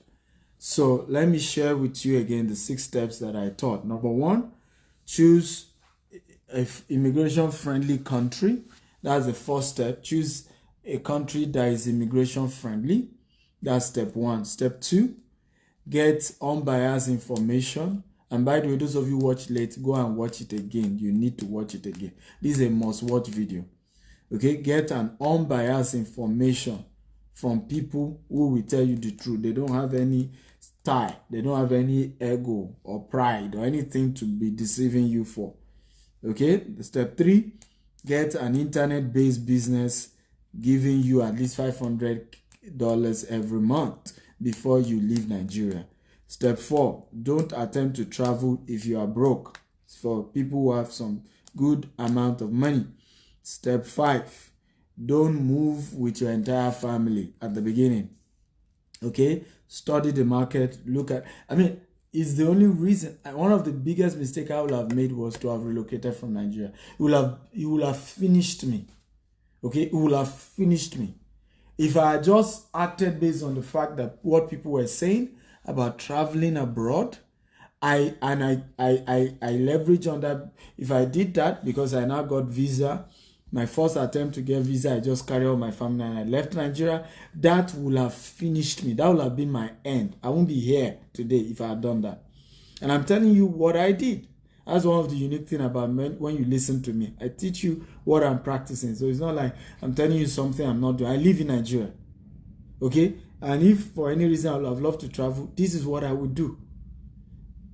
So let me share with you again the 6 steps that I taught. Number 1, choose an immigration friendly country. That's the first step. Choose a country that is immigration friendly. That's step 1. Step 2, get unbiased information. And by the way, those of you watch late, go and watch it again. You need to watch it again. This is a must-watch video. Okay, get an unbiased information from people who will tell you the truth. They don't have any tie. They don't have any ego or pride or anything to be deceiving you for. Okay, step 3, get an internet-based business giving you at least $500 every month before you leave Nigeria. Step 4, don't attempt to travel if you are broke. It's for people who have some good amount of money. Step 5, don't move with your entire family at the beginning. Okay, study the market. Look at, it's the only reason. One of the biggest mistakes I would have made was to have relocated from Nigeria. It will have finished me. Okay, it will have finished me. If I had just acted based on the fact that what people were saying about traveling abroad, I leverage on that. If I did that, because I now got visa, my first attempt to get visa, I just carried on my family and I left Nigeria, that would have finished me. That would have been my end. I won't be here today if I had done that. And I'm telling you what I did. That's one of the unique things about when you listen to me. I teach you what I'm practicing. So it's not like I'm telling you something I'm not doing. I live in Nigeria. Okay? And if for any reason I would have loved to travel, this is what I would do.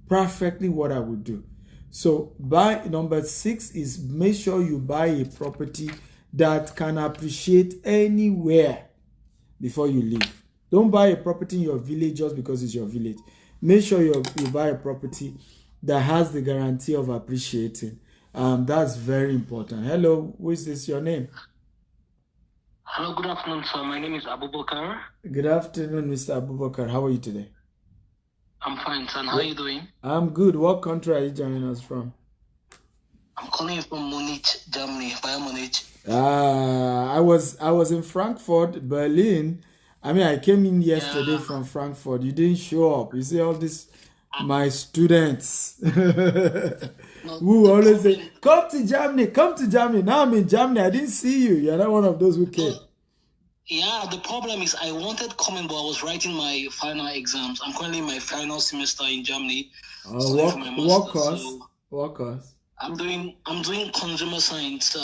Perfectly what I would do. So number 6 is make sure you buy a property that can appreciate anywhere before you leave. Don't buy a property in your village just because it's your village. Make sure you buy a property that has the guarantee of appreciating. That's very important. Hello, who is this? Your name? Hello, good afternoon, sir. My name is Abubakar. Good afternoon, Mr. Abubakar. How are you today? I'm fine, son. How are you doing? I'm good. What country are you joining us from? I'm calling you from Munich, Germany, Bayern Munich. I was in Frankfurt, Berlin. I came in yesterday from Frankfurt. You didn't show up. You see all this, my students who always say, come to Germany, come to Germany. Now I'm in Germany. I didn't see you. You're not one of those who came. Yeah, the problem is I wanted comment, but I was writing my final exams. I'm currently in my final semester in Germany. What course? I'm doing consumer science,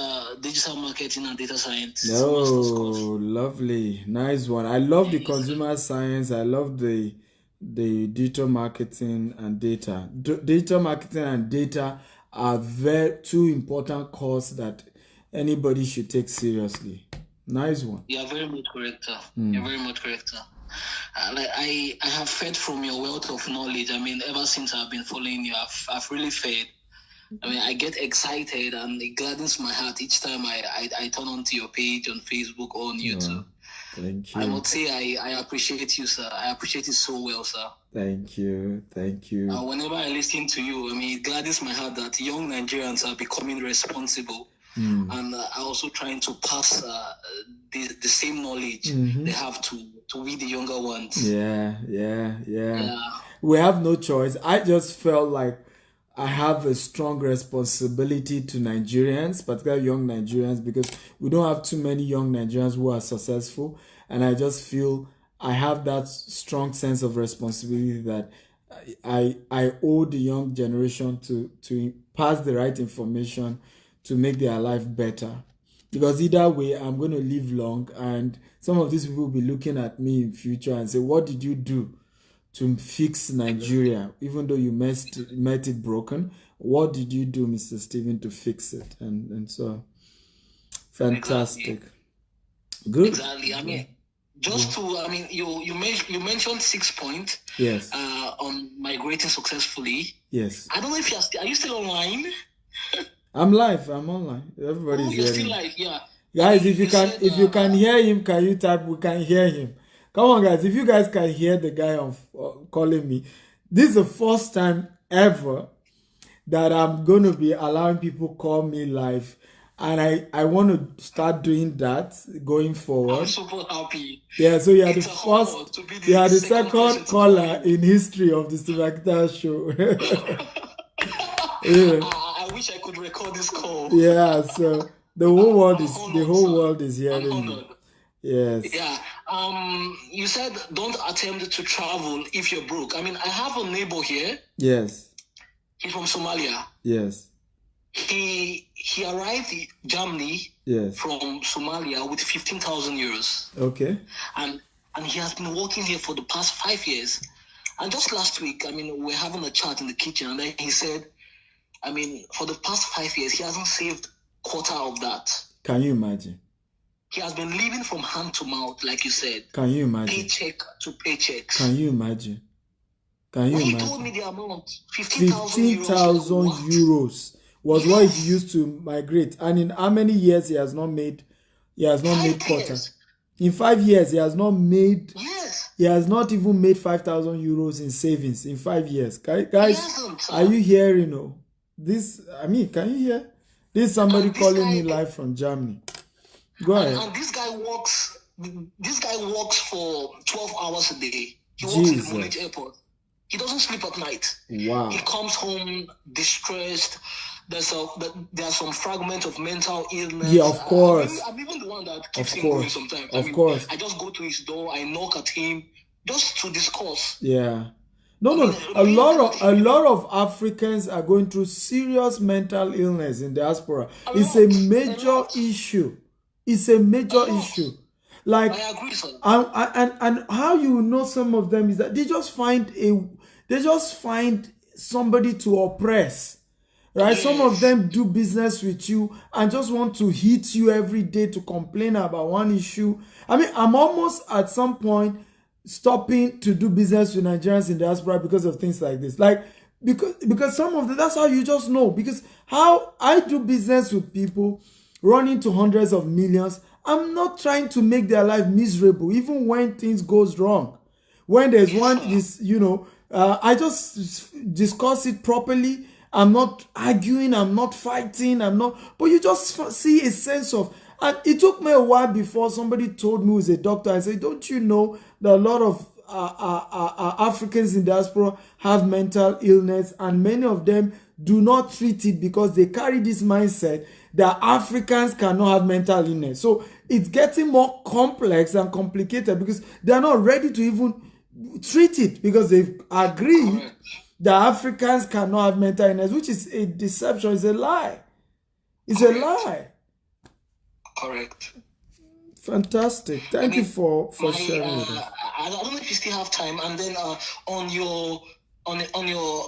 digital marketing, and data science. Oh, lovely, nice one. I love the consumer science. I love the digital marketing and data. Digital marketing and data are two important courses that anybody should take seriously. Nice one. You're very much correct, sir. You're very much correct, sir. I have fed from your wealth of knowledge. Ever since I've been following you, I've really fed. I get excited and it gladdens my heart each time I turn onto your page on Facebook or on YouTube. Thank you. I would say I appreciate you, sir. I appreciate it so well, sir. Thank you. Whenever I listen to you, it gladdens my heart that young Nigerians are becoming responsible. And are also trying to pass the same knowledge they have to we the younger ones. Yeah. We have no choice. I just felt like I have a strong responsibility to Nigerians, particularly young Nigerians, because we don't have too many young Nigerians who are successful. And I just feel I have that strong sense of responsibility that I owe the young generation to pass the right information to make their life better. Because either way, I'm going to live long, and some of these people will be looking at me in future and say, what did you do to fix Nigeria? Even though you met it broken, what did you do, Mr. Stephen, to fix it? And so, fantastic. Exactly. Good. Exactly. You mentioned 6 points. Yes. On migrating successfully. Yes. I don't know if are you still online? I'm live. I'm online. Everybody's you're here. Still live, yeah. Guys, if you can hear him, can you type? We can hear him. Come on, guys. If you guys can hear the guy calling me, this is the first time ever that I'm going to be allowing people call me live. And I want to start doing that going forward. I'm super happy. Yeah, so you are the first, you are the second caller in history of the Steve show. Yeah. I wish I could record this call. Yeah, so the whole world is hearing you. Yes. Yeah. You said don't attempt to travel if you're broke. I mean, I have a neighbor here. Yes. He's from Somalia. Yes. He arrived in Germany from Somalia with 15,000 euros. Okay. And he has been working here for the past 5 years. And just last week, I mean, we're having a chat in the kitchen, and then he said, I mean, for the past 5 years, he hasn't saved quarter of that. Can you imagine? He has been living from hand to mouth, like you said. Can you imagine? Paycheck to paycheck. Can you imagine? He told me the amount, 15,000 euros was what he used to migrate. And in how many years he has not made quarter? In 5 years, he has not made. Yes. He has not even made 5,000 euros in savings in 5 years. Guys, are you hearing? Oh, this? I mean, can you hear? This is somebody calling me live from Germany. Go ahead. And this guy works. This guy works for 12 hours a day. He works in the Munich airport. He doesn't sleep at night. Wow. He comes home distressed. There's some fragment of mental illness. Yeah, of course. I'm even the one that keeps him going sometimes. Of course. I just go to his door. I knock at him just to discuss. Yeah. No. A lot of Africans are going through serious mental illness in diaspora. It's a major issue. It's a major issue. Like, I agree, sir. And how you know some of them is that they just find somebody to oppress. Right? Yes. Some of them do business with you and just want to hit you every day to complain about one issue. I mean, I'm almost at some point stopping to do business with Nigerians in diaspora because of things like this. Like, because some of them, that's how you just know. Because how I do business with people running to hundreds of millions, I'm not trying to make their life miserable, even when things goes wrong. When there's I just discuss it properly. I'm not arguing, I'm not fighting, but you just see a sense of, and it took me a while before somebody told me who's a doctor. I said, don't you know that a lot of Africans in diaspora have mental illness, and many of them do not treat it because they carry this mindset that Africans cannot have mental illness. So it's getting more complex and complicated because they're not ready to even treat it because they've agreed that Africans cannot have mental illness, which is a deception, it's a lie. It's a lie. Correct. Fantastic. Thank you for sharing with us. I don't know if you still have time. And then on your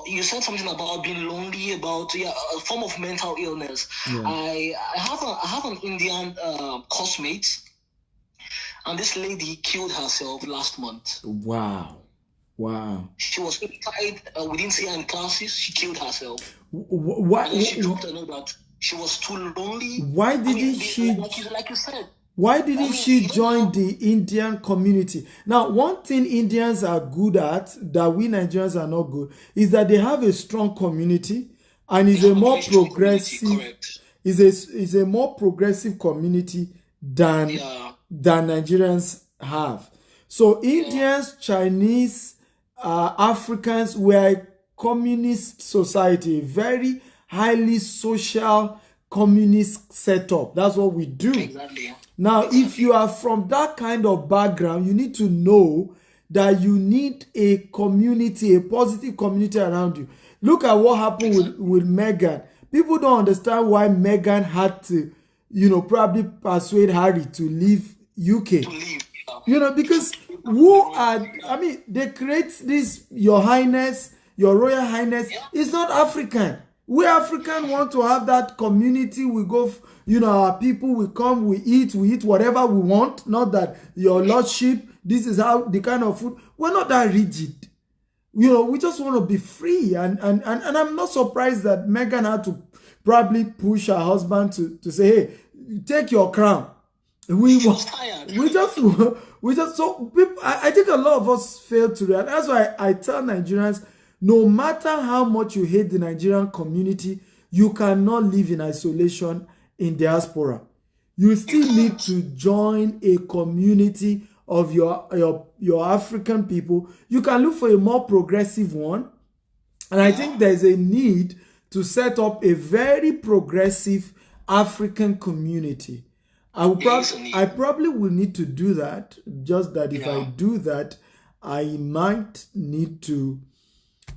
you said something about being lonely, about a form of mental illness. Yeah. I have an Indian classmate, and this lady killed herself last month. Wow. She was inside. We didn't see her in classes. She killed herself. What? And she dropped a note that she was too lonely. Why didn't she? Like you said. Why didn't she join the Indian community? Now, one thing Indians are good at that we Nigerians are not good is that they have a strong community, and is a more progressive. Is a more progressive community than Nigerians have. So Indians, Chinese, Africans were a communist society, very highly social communist setup. That's what we do. Exactly. Now, if you are from that kind of background, you need to know that you need a community, a positive community around you. Look at what happened with Meghan. People don't understand why Meghan had to, probably persuade Harry to leave UK. Because they create this, Your Highness, Your Royal Highness. It's not African. We African want to have that community. We go, our people, we come, we eat whatever we want. Not that your lordship, this is how the kind of food. We're not that rigid. We just want to be free. And I'm not surprised that Meghan had to probably push her husband to say, hey, take your crown. We just so people, I think a lot of us fail to realize. That's why I tell Nigerians, no matter how much you hate the Nigerian community, you cannot live in isolation in diaspora. You still need to join a community of your African people. You can look for a more progressive one. And I think there's a need to set up a very progressive African community. I probably will need to do that. Just that if I do that, I might need to,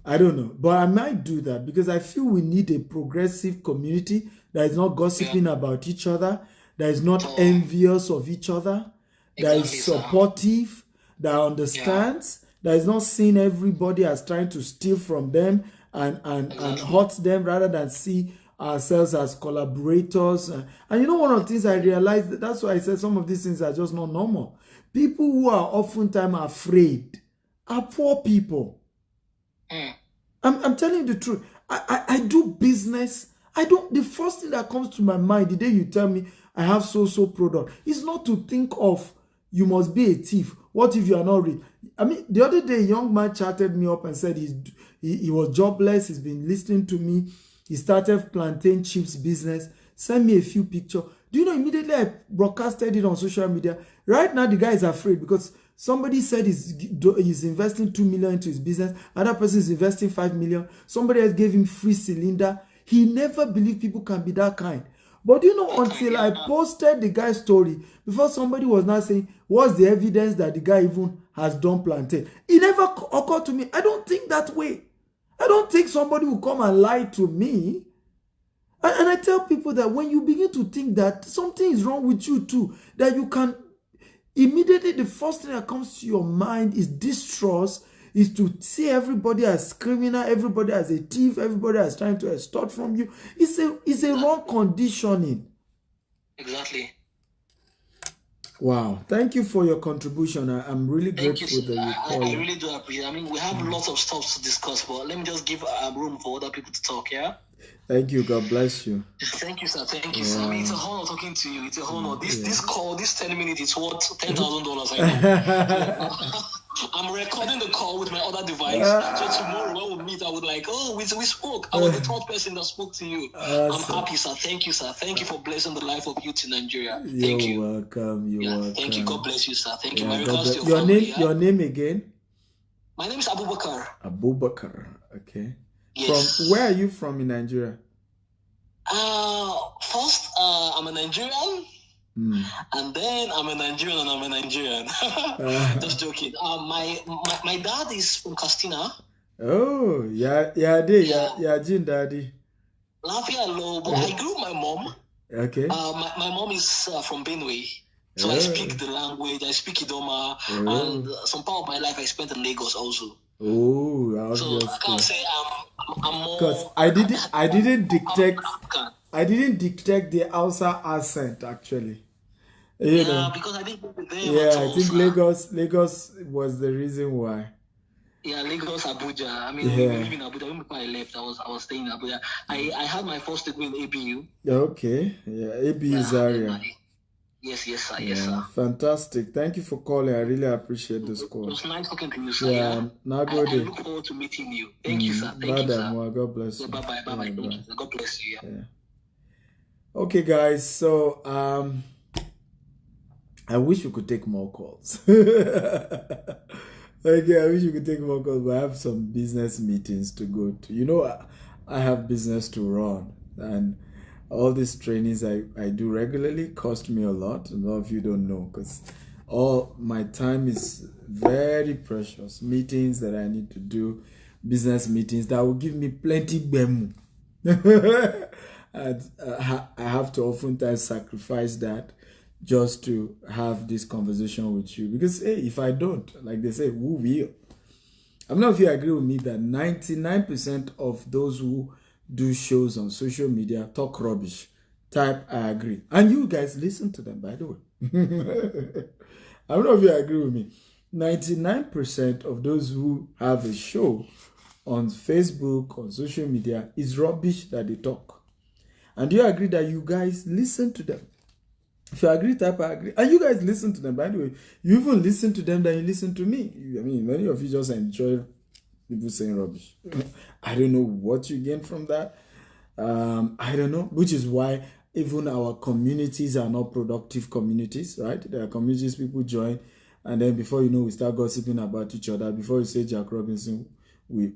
I don't know, but I might do that because I feel we need a progressive community that is not gossiping about each other, that is not envious of each other, that is supportive, that understands, that is not seeing everybody as trying to steal from them and hurt them rather than see ourselves as collaborators. And you know, one of the things I realized, that's why I said some of these things are just not normal. People who are oftentimes afraid are poor people. I'm telling you the truth. I do business. The first thing that comes to my mind the day you tell me I have so product is not to think of you must be a thief. What if you are not rich? I mean, the other day a young man chatted me up and said he was jobless. He's been listening to me. He started plantain chips business. Send me a few pictures. Do you know, immediately I broadcasted it on social media. Right now, the guy is afraid because somebody said he's investing 2 million into his business. Another person is investing 5 million. Somebody else gave him free cylinder. He never believed people can be that kind. But you know, until I posted the guy's story, before somebody was now saying, what's the evidence that the guy even has done plantain? It never occurred to me. I don't think that way. I don't think somebody will come and lie to me. And I tell people that when you begin to think that something is wrong with you too, that you can immediately, the first thing that comes to your mind is distrust, is to see everybody as criminal, everybody as a thief, everybody as trying to extort from you. It's a wrong conditioning. Exactly. Wow. Thank you for your contribution. I'm really grateful that you called. I really do appreciate it. I mean, we have lots of stuff to discuss, but let me just give room for other people to talk, yeah? Thank you. God bless you. Thank you, sir. Thank you, sir. I mean, it's a honor talking to you. It's a honor. This call, this 10 minutes, it's worth $10,000. I know. I'm recording the call with my other device. So tomorrow when we meet, I would like, we spoke. I was the third person that spoke to you. I'm happy, sir. Thank you, sir. Thank you for blessing the life of youth in Nigeria. Thank you. You're welcome. You're welcome. Thank you. God bless you, sir. Thank you. Yeah, My regards to your family. name. Your name again? My name is Abubakar. Abubakar. Okay. Yes. From where are you from in Nigeria? First, I'm a Nigerian. And then I'm a Nigerian and I'm a Nigerian. Just joking. My dad is from Castina. Oh, yeah, Jin Daddy. Lafia Low, but I grew with my mom. Okay. My mom is from Benue. So I speak the language, I speak Idoma, and some part of my life I spent in Lagos also. Oh, obviously. So I can't say I'm more. Because I didn't detect the Hausa accent actually. You know. Because I didn't go there. Yeah, I think Lagos was the reason why. Yeah, Lagos, Abuja. I mean, we live in Abuja. When before I left, I was staying in Abuja. I had my first degree in ABU. Okay, yeah, ABU Zaria. Yes, sir. Yeah, Yes, sir. Fantastic. Thank you for calling. I really appreciate this call. It was nice talking to you, sir. Yeah, now I look forward to meeting you. Thank you, sir. Thank you, sir. God bless you. Bye-bye. Thank you, sir. God bless you. Yeah. Okay, guys. So, I wish we could take more calls. Okay, I wish we could take more calls, but I have some business meetings to go to. You know, I have business to run, and all these trainings I do regularly cost me a lot. A lot of you don't know because all my time is very precious. Meetings that I need to do, business meetings that will give me plenty bemu. And I have to oftentimes sacrifice that just to have this conversation with you. Because, hey, if I don't, like they say, who will? I don't know if you agree with me that 99% of those who do shows on social media talk rubbish. Type, I agree. And you guys listen to them, by the way. I don't know if you agree with me. 99% of those who have a show on Facebook, on social media, is rubbish that they talk. And do you agree that you guys listen to them? If you agree, type I agree. And you guys listen to them. By the way, you even listen to them than you listen to me. I mean, many of you just enjoy people saying rubbish. I don't know what you gain from that. I don't know, which is why even our communities are not productive communities, right? There are communities people join, and then before you know, we start gossiping about each other. Before you say Jack Robinson, we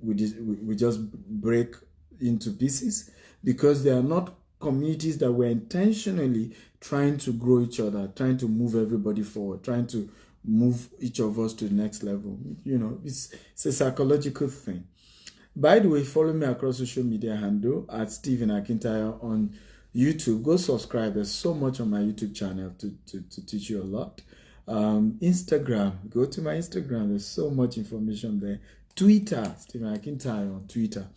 just break into pieces because they are not communities that were intentionally trying to grow each other, trying to move everybody forward, trying to move each of us to the next level. You know, it's a psychological thing. By the way, follow me across social media handle at Stephen Akintayo on YouTube. Go subscribe. There's so much on my YouTube channel to teach you a lot. Instagram, go to my Instagram. There's so much information there. Twitter, Stephen Akintayo on Twitter.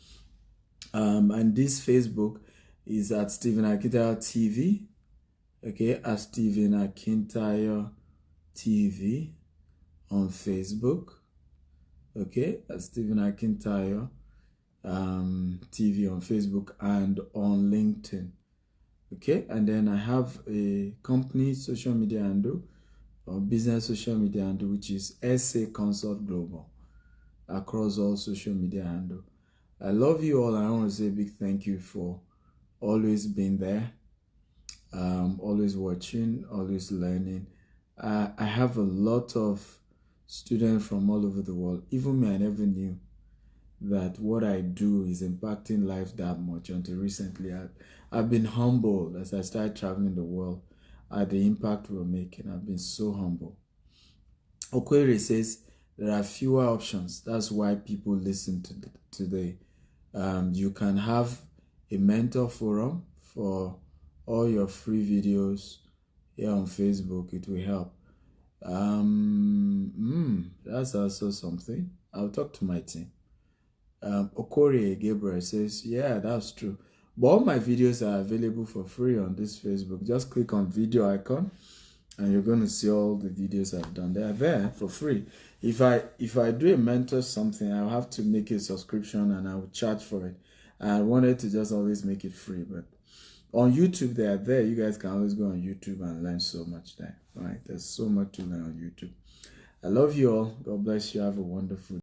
And this Facebook is at Stephen Akintayo TV. Okay, at Stephen Akintayo TV on Facebook. Okay, at Stephen Akintayo TV on Facebook and on LinkedIn. Okay, and then I have a company social media handle or business social media handle, which is SA Consult Global, across all social media handle. I love you all. I want to say a big thank you for always being there, always watching, always learning. I have a lot of students from all over the world. Even me, I never knew that what I do is impacting lives that much until recently. I've been humbled as I started traveling the world at the impact we're making. I've been so humble. Okwere says there are fewer options. That's why people listen to today. You can have a mentor forum for all your free videos here on Facebook. It will help. That's also something. I'll talk to my team. Okore Gabriel says, yeah, that's true. But all my videos are available for free on this Facebook. Just click on video icon and you're going to see all the videos I've done. They are there for free. If I do a mentor something, I'll have to make a subscription and I will charge for it. I wanted to just always make it free, but on YouTube, they are there. You guys can always go on YouTube and learn so much there. All right, there's so much to learn on YouTube. I love you all. God bless you. Have a wonderful day.